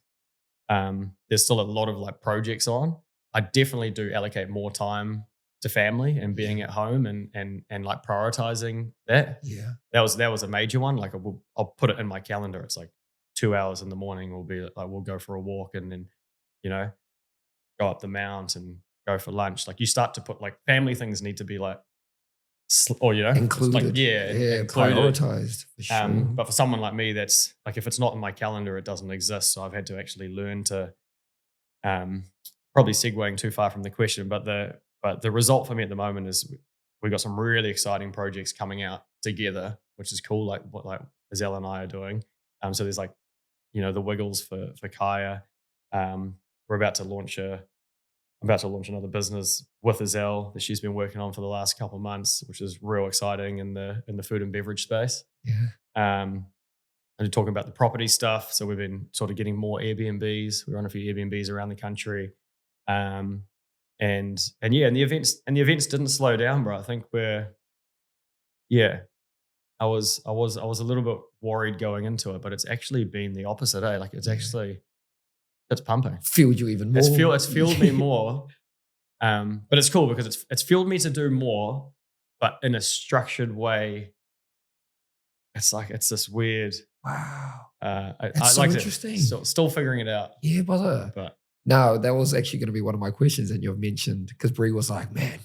there's still a lot of like projects on. I definitely do allocate more time to family and being at home and like prioritizing that. Yeah. That was a major one. Like I'll put it in my calendar. It's like 2 hours in the morning we'll go for a walk and then, go up the mount and go for lunch. Like you start to put like family things need to be like, included. Like, included. Prioritized. For sure. But for someone like me, that's like, if it's not in my calendar, it doesn't exist. So I've had to actually learn to, probably segueing too far from the question, but the result for me at the moment is we've got some really exciting projects coming out together, which is cool. Like what like Azel and I are doing. So there's like, the Wiggles for Kaya. We're about to launch another business with Azel that she's been working on for the last couple of months, which is real exciting in the food and beverage space. Yeah. And talking about the property stuff. So we've been sort of getting more Airbnbs. We run a few Airbnbs around the country. And the events didn't slow down, bro. I think I was a little bit worried going into it, but it's actually been the opposite, eh? Like it's pumping. Fueled you even more. It's fueled me more. But it's cool because it's fueled me to do more, but in a structured way. It's like, it's this weird. Wow. I That's so like interesting. Still figuring it out. Yeah, brother. But No, that was actually going to be one of my questions that you've mentioned, because Bree was like, man,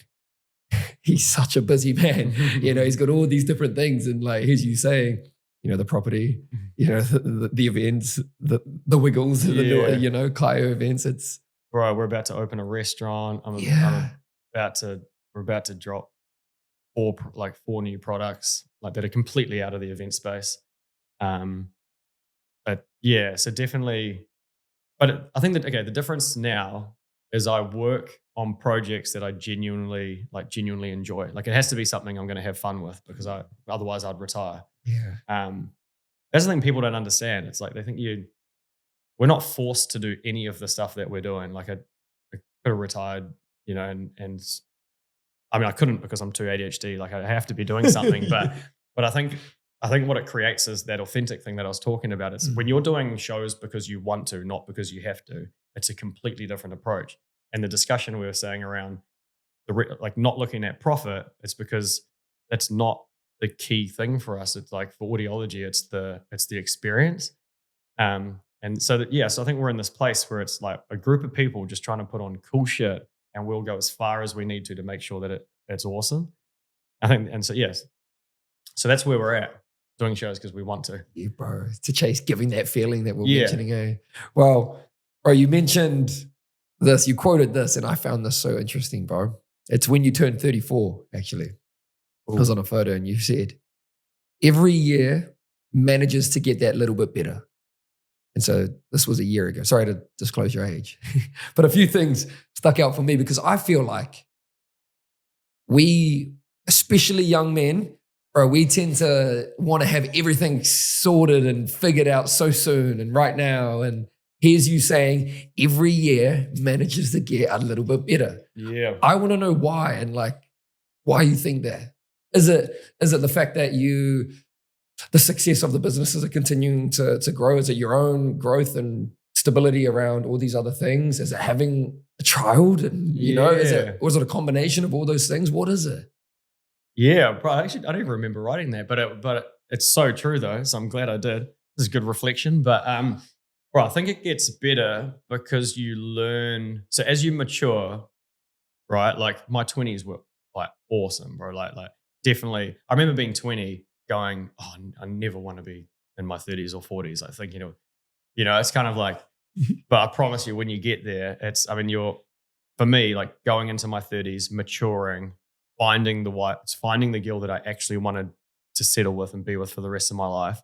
he's such a busy man. He's got all these different things. And like, here's you saying, the property, the events, the wiggles, Clio events. It's bro, we're about to open a restaurant. We're about to drop four new products like that are completely out of the event space. But yeah, so definitely. But I think that the difference now is I work on projects that I genuinely enjoy. Like it has to be something I'm going to have fun with, because otherwise I'd retire. Yeah. That's the thing people don't understand. It's like they think we're not forced to do any of the stuff that we're doing. Like I could have retired, and I mean I couldn't because I'm too ADHD. Like I have to be doing something, but I think what it creates is that authentic thing that I was talking about. It's when you're doing shows because you want to, not because you have to. It's a completely different approach. And the discussion we were saying around not looking at profit, it's because that's not the key thing for us. It's like for audiology, it's the experience. And so so I think we're in this place where it's like a group of people just trying to put on cool shit, and we'll go as far as we need to make sure that it's awesome. I think, and so yes, so that's where we're at. Doing shows because we want to. Yeah, bro. To chase giving that feeling that we're mentioning. Eh? Well, bro, you mentioned this, you quoted this, and I found this so interesting, bro. It's when you turned 34, actually. Ooh. I was on a photo and you said, every year manages to get that little bit better. And so this was a year ago. Sorry to disclose your age. But a few things stuck out for me, because I feel like we, especially young men, bro, we tend to want to have everything sorted and figured out so soon and right now. And here's you saying every year manages to get a little bit better. Yeah. I want to know why, and like why you think that. Is it the fact that the success of the businesses are continuing to grow? Is it your own growth and stability around all these other things? Is it having a child? And was it a combination of all those things? What is it? Yeah, bro. Actually, I don't even remember writing that, but it's so true though. So I'm glad I did. This is good reflection. But bro, I think it gets better because you learn. So as you mature, right? Like my 20s were like awesome, bro. Like definitely. I remember being 20, going, oh, I never want to be in my 30s or 40s. I think it's kind of like. But I promise you, when you get there, for me, like going into my 30s, maturing. Finding the girl that I actually wanted to settle with and be with for the rest of my life,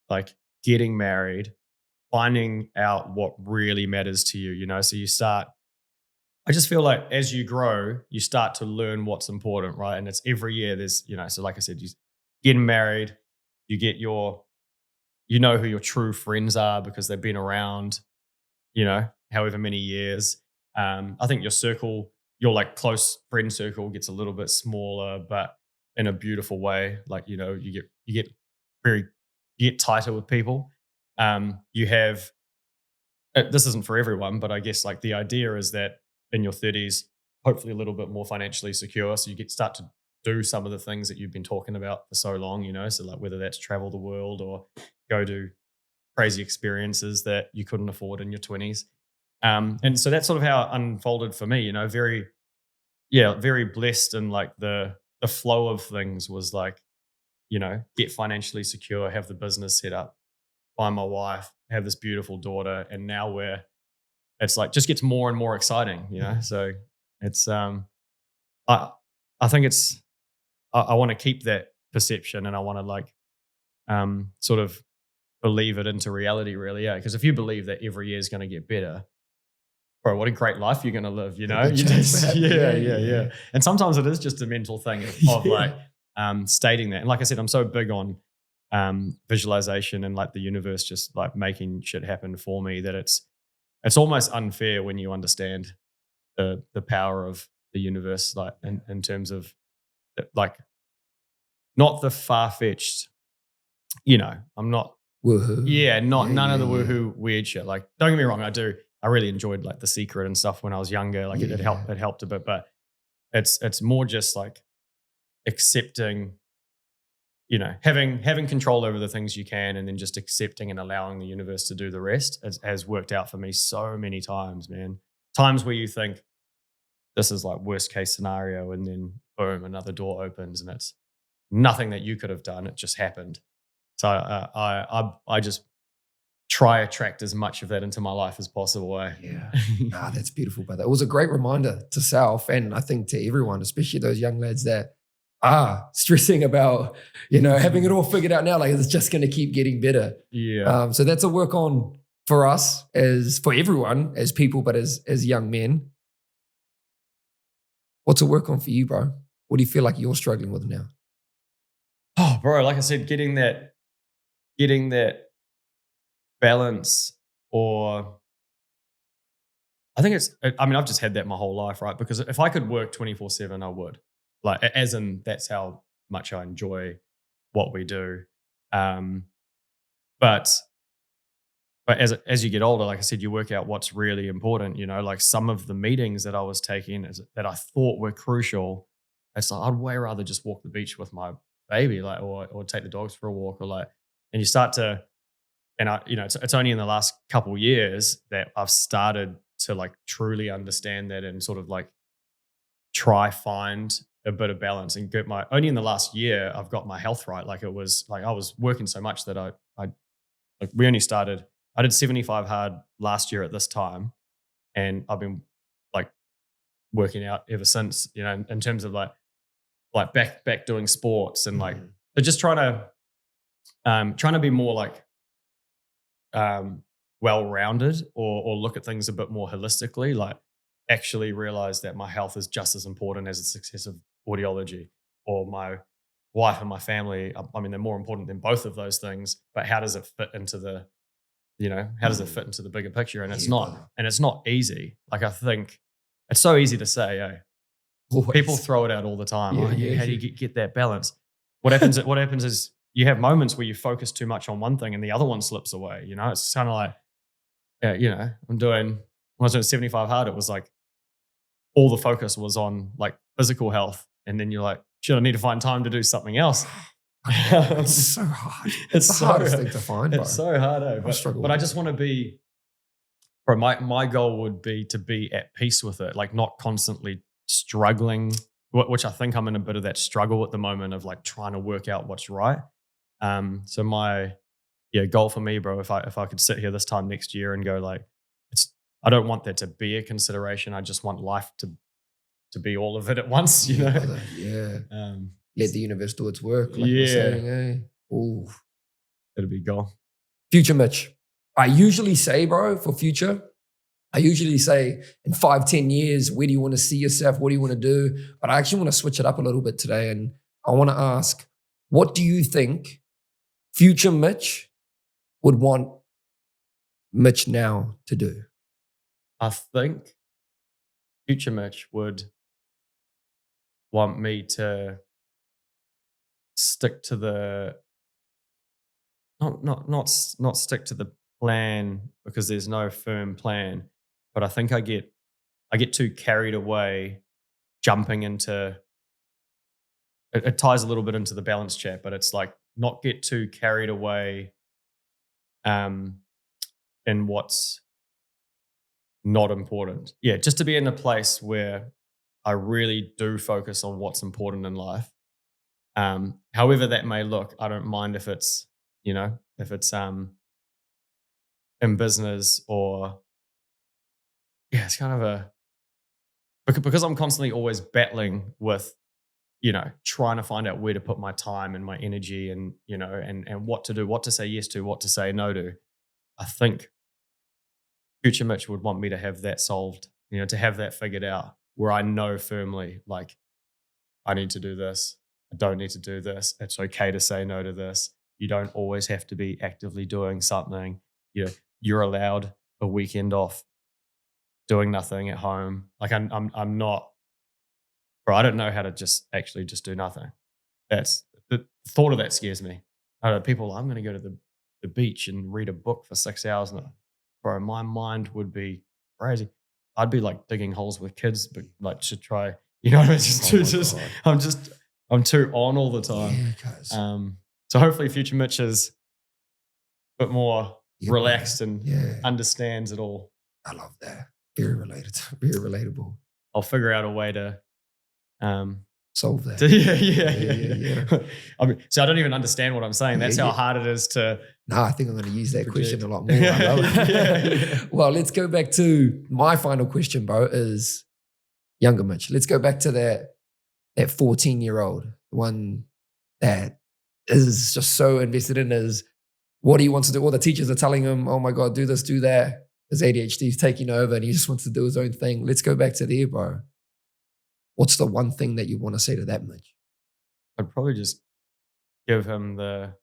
like getting married, finding out what really matters to you, so you start, I just feel like as you grow, you start to learn what's important, right? And it's every year there's, so like I said, you getting married, you get who your true friends are because they've been around, however many years. I think your circle, your like close friend circle gets a little bit smaller, but in a beautiful way. Like, you get tighter with people. You have, this isn't for everyone, but I guess like the idea is that in your 30s, hopefully a little bit more financially secure. So you start to do some of the things that you've been talking about for so long, so like whether that's travel the world or go do crazy experiences that you couldn't afford in your 20s. And so that's sort of how it unfolded for me, very, very blessed. And like the flow of things was like, get financially secure, have the business set up, find my wife, have this beautiful daughter. And now it's like, just gets more and more exciting, So it's, I think it's, I want to keep that perception, and I want to like, sort of believe it into reality really. Yeah. Because if you believe that every year is going to get better, bro, what a great life you're going to live, You just, yeah. And sometimes it is just a mental thing of like stating that. And like I said, I'm so big on visualization and like the universe just like making shit happen for me that it's almost unfair when you understand the power of the universe, like in terms of like not the far-fetched, I'm not, woohoo. Yeah, none of the woohoo weird shit. Like, don't get me wrong, I really enjoyed like The Secret and stuff when I was younger. Like it helped a bit, but it's more just like accepting having control over the things you can, and then just accepting and allowing the universe to do the rest has worked out for me so many times, man. Times where you think this is like worst case scenario, and then boom, another door opens, and it's nothing that you could have done. It just happened. So I just try attract as much of that into my life as possible. Yeah, that's beautiful, brother. It was a great reminder to self, and I think to everyone, especially those young lads that are stressing about, having it all figured out now. Like, it's just going to keep getting better. Yeah. So that's a work on for us, as for everyone as people, but as young men. What's a work on for you, bro? What do you feel like you're struggling with now? Oh, bro, like I said, getting that balance, or I think I've just had that my whole life, right? Because if I could work 24/7, I would. Like, as in, that's how much I enjoy what we do. But as you get older, like I said, you work out what's really important. Like some of the meetings that I was taking that I thought were crucial, it's like I'd way rather just walk the beach with my baby, like, or take the dogs for a walk, or like, and you start to, and it's only in the last couple of years that I've started to like truly understand that, and sort of like try find a bit of balance, and get only in the last year I've got my health right. Like, it was like I was working so much that we only started. I did 75 hard last year at this time, and I've been like working out ever since. In terms of like back doing sports, and like but just trying to be more like well-rounded, or look at things a bit more holistically. Like, actually realize that my health is just as important as the success of audiology, or my wife and my family. I mean, they're more important than both of those things, but how does it fit into the bigger picture? And it's not easy. Like, I think it's so easy to say, people throw it out all the time. How do you get that balance? What happens is you have moments where you focus too much on one thing and the other one slips away. It's kind of like, when I was doing 75 hard, it was like all the focus was on like physical health. And then you're like, shit, I need to find time to do something else. It's so hard. It's the hardest thing to find, bro. It's so hard, but I just want to be, bro, my goal would be to be at peace with it, like not constantly struggling, which I think I'm in a bit of that struggle at the moment of like trying to work out what's right. So my goal for me, bro, if I could sit here this time next year and go like, I don't want that to be a consideration. I just want life to be all of it at once, Brother, yeah. Let the universe do its work. Like you're saying, eh? Ooh. That'd be goal. Future Mitch. I usually say, bro, for future, in 5-10 years, where do you want to see yourself? What do you want to do? But I actually want to switch it up a little bit today. And I want to ask, what do you think future Mitch would want Mitch now to do? I think future Mitch would want me to stick to the not stick to the plan, because there's no firm plan. But I think I get too carried away jumping into it ties a little bit into the balance chat, but it's like not get too carried away in what's not important. Yeah, just to be in a place where I really do focus on what's important in life. However that may look, I don't mind if it's, in business, or it's kind of because I'm constantly always battling with, trying to find out where to put my time and my energy, and, and what to do, what to say yes to, what to say no to. I think future Mitch would want me to have that solved, to have that figured out, where I know firmly, like, I need to do this. I don't need to do this. It's okay to say no to this. You don't always have to be actively doing something. You're allowed a weekend off doing nothing at home. Like, I'm not, bro, I don't know how to just do nothing. That's the thought of that scares me. I don't know, people, I'm going to go to the beach and read a book for 6 hours. And bro, my mind would be crazy. I'd be like digging holes with kids, but like to try, what I mean? I'm too on all the time. Yeah, guys. So hopefully future Mitch is a bit more Yeah, relaxed man. and Yeah. understands it all. I love that. Very related. Very relatable. I'll figure out a way to Solve that. yeah. I mean, so I don't even understand what I'm saying. That's how hard it is to. No, I think I'm going to use that project. question a lot more. I love it. Well, let's go back to my final question, bro, is younger Mitch. Let's go back to that 14-year-old, the one that is just so invested in his, what he wants to do. All the teachers are telling him, oh my God, do this, do that. His ADHD is taking over and he just wants to do his own thing. Let's go back to there, bro. What's the one thing that you want to say to that Mitch? I'd probably just give him the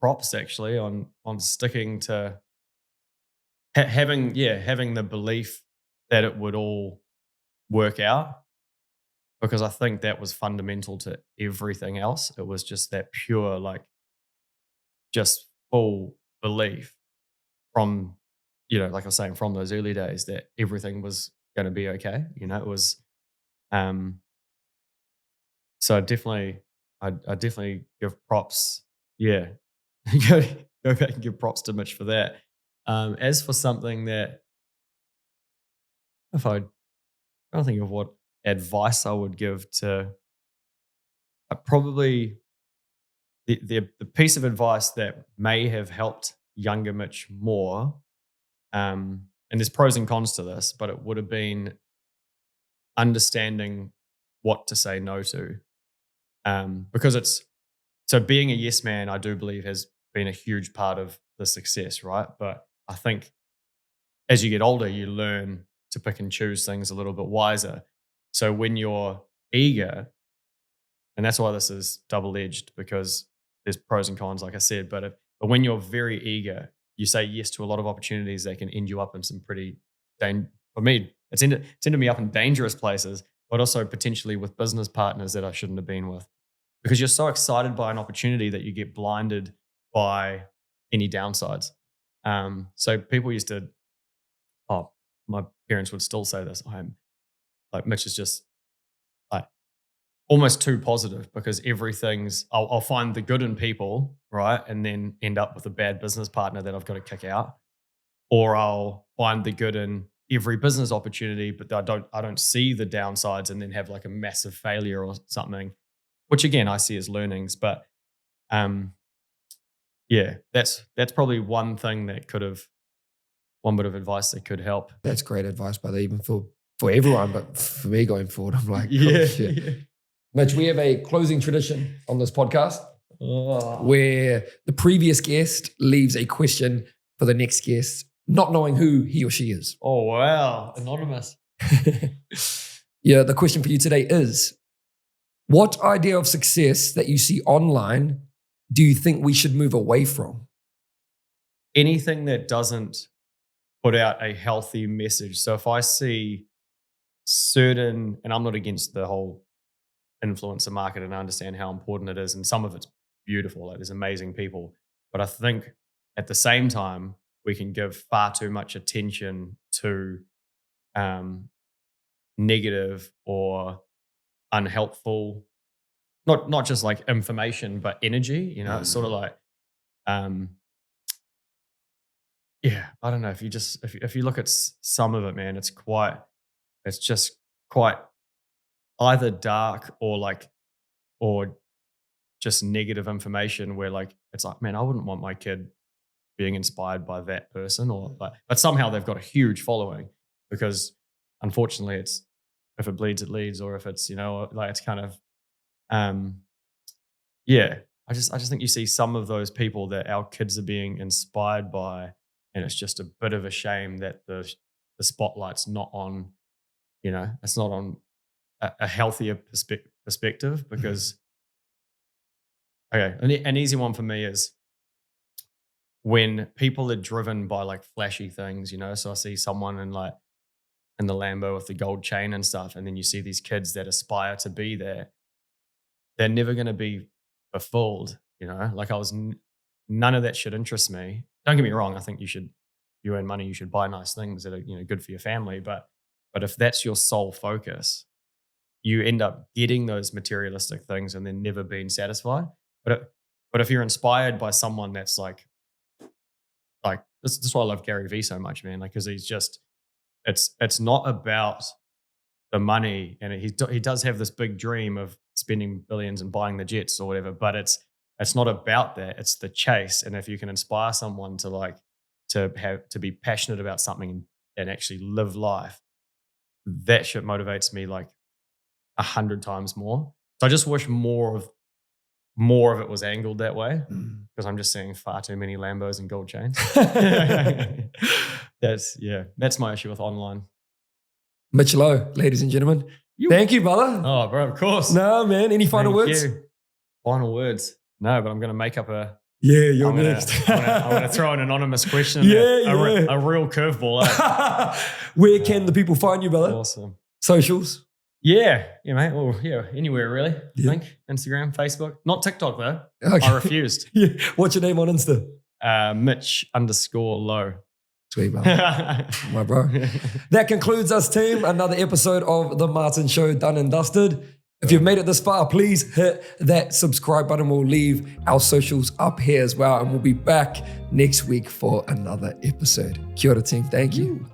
props actually on sticking to having the belief that it would all work out, because I think that was fundamental to everything else. It was just that pure, like, just full belief from, like I was saying, from those early days that everything was going to be okay. It was, so I definitely give props. Yeah. go back and give props to Mitch for that. As for something that, if I don't think of what advice I would give to, probably the piece of advice that may have helped younger Mitch more, and there's pros and cons to this, but it would have been understanding what to say no to. Because being a yes man, I do believe, has been a huge part of the success, right? But I think as you get older, you learn to pick and choose things a little bit wiser. So when you're eager, and that's why this is double-edged, because there's pros and cons, like I said, but when you're very eager, you say yes to a lot of opportunities that can end you up in some pretty, for me, it's ended me up in dangerous places, but also potentially with business partners that I shouldn't have been with. Because you're so excited by an opportunity that you get blinded by any downsides. So people used to, my parents would still say this, Mitch is just like almost too positive, because everything's, I'll find the good in people, right? And then end up with a bad business partner that I've got to kick out. Or I'll find the good in every business opportunity, but I don't see the downsides, and then have like a massive failure or something, which again, I see as learnings. But that's probably one bit of advice that could help. That's great advice, brother, even for everyone, but for me going forward, I'm like, yeah, oh, shit. Yeah. Mitch, we have a closing tradition on this podcast where the previous guest leaves a question for the next guest, not knowing who he or she is. Oh, wow. Anonymous. Yeah, the question for you today is, what idea of success that you see online do you think we should move away from? Anything that doesn't put out a healthy message. So if I see certain, and I'm not against the whole influencer market, and I understand how important it is, and some of it's beautiful, like there's amazing people, but I think at the same time we can give far too much attention to negative or unhelpful, not just like information, but energy. It's sort of like I don't know, if you look at some of it, man, it's just quite either dark or just negative information, where like it's like, man, I wouldn't want my kid being inspired by that person, but somehow they've got a huge following, because unfortunately it's, if it bleeds, it leads, or if it's, it's kind of I just think you see some of those people that our kids are being inspired by, and it's just a bit of a shame that the spotlight's not on, it's not on a healthier perspective, because okay, an easy one for me is when people are driven by like flashy things, so I see someone in the Lambo with the gold chain and stuff, and then you see these kids that aspire to be there, they're never going to be fulfilled, like none of that should interest me. Don't get me wrong, I think you earn money, you should buy nice things that are, good for your family, but if that's your sole focus, you end up getting those materialistic things and then never being satisfied. But if you're inspired by someone that's like this is why I love Gary Vee so much, man. Like, because he's just, it's not about the money, and he does have this big dream of spending billions and buying the jets or whatever. But it's not about that. It's the chase. And if you can inspire someone to be passionate about something and actually live life, that shit motivates me like 100 times more. So I just wish more of it was angled that way, because I'm just seeing far too many Lambos and gold chains. That's my issue with online. Mitch Lowe, ladies and gentlemen. Thank you, brother. Oh, bro, of course. No, man. Any final words? You. Final words? No, but I'm going to make up a... Yeah, you're next. I'm going to throw an anonymous question. A real curveball. Where can the people find you, brother? Awesome. Socials? Yeah, mate. Well, yeah, anywhere really. I think Instagram, Facebook, not TikTok though. Okay. I refused. What's your name on Insta? Mitch_Lowe. Sweet, brother. My bro. That concludes us, team. Another episode of The Martin Show done and dusted. If you've made it this far, please hit that subscribe button. We'll leave our socials up here as well. And we'll be back next week for another episode. Kia ora, team. Thank you.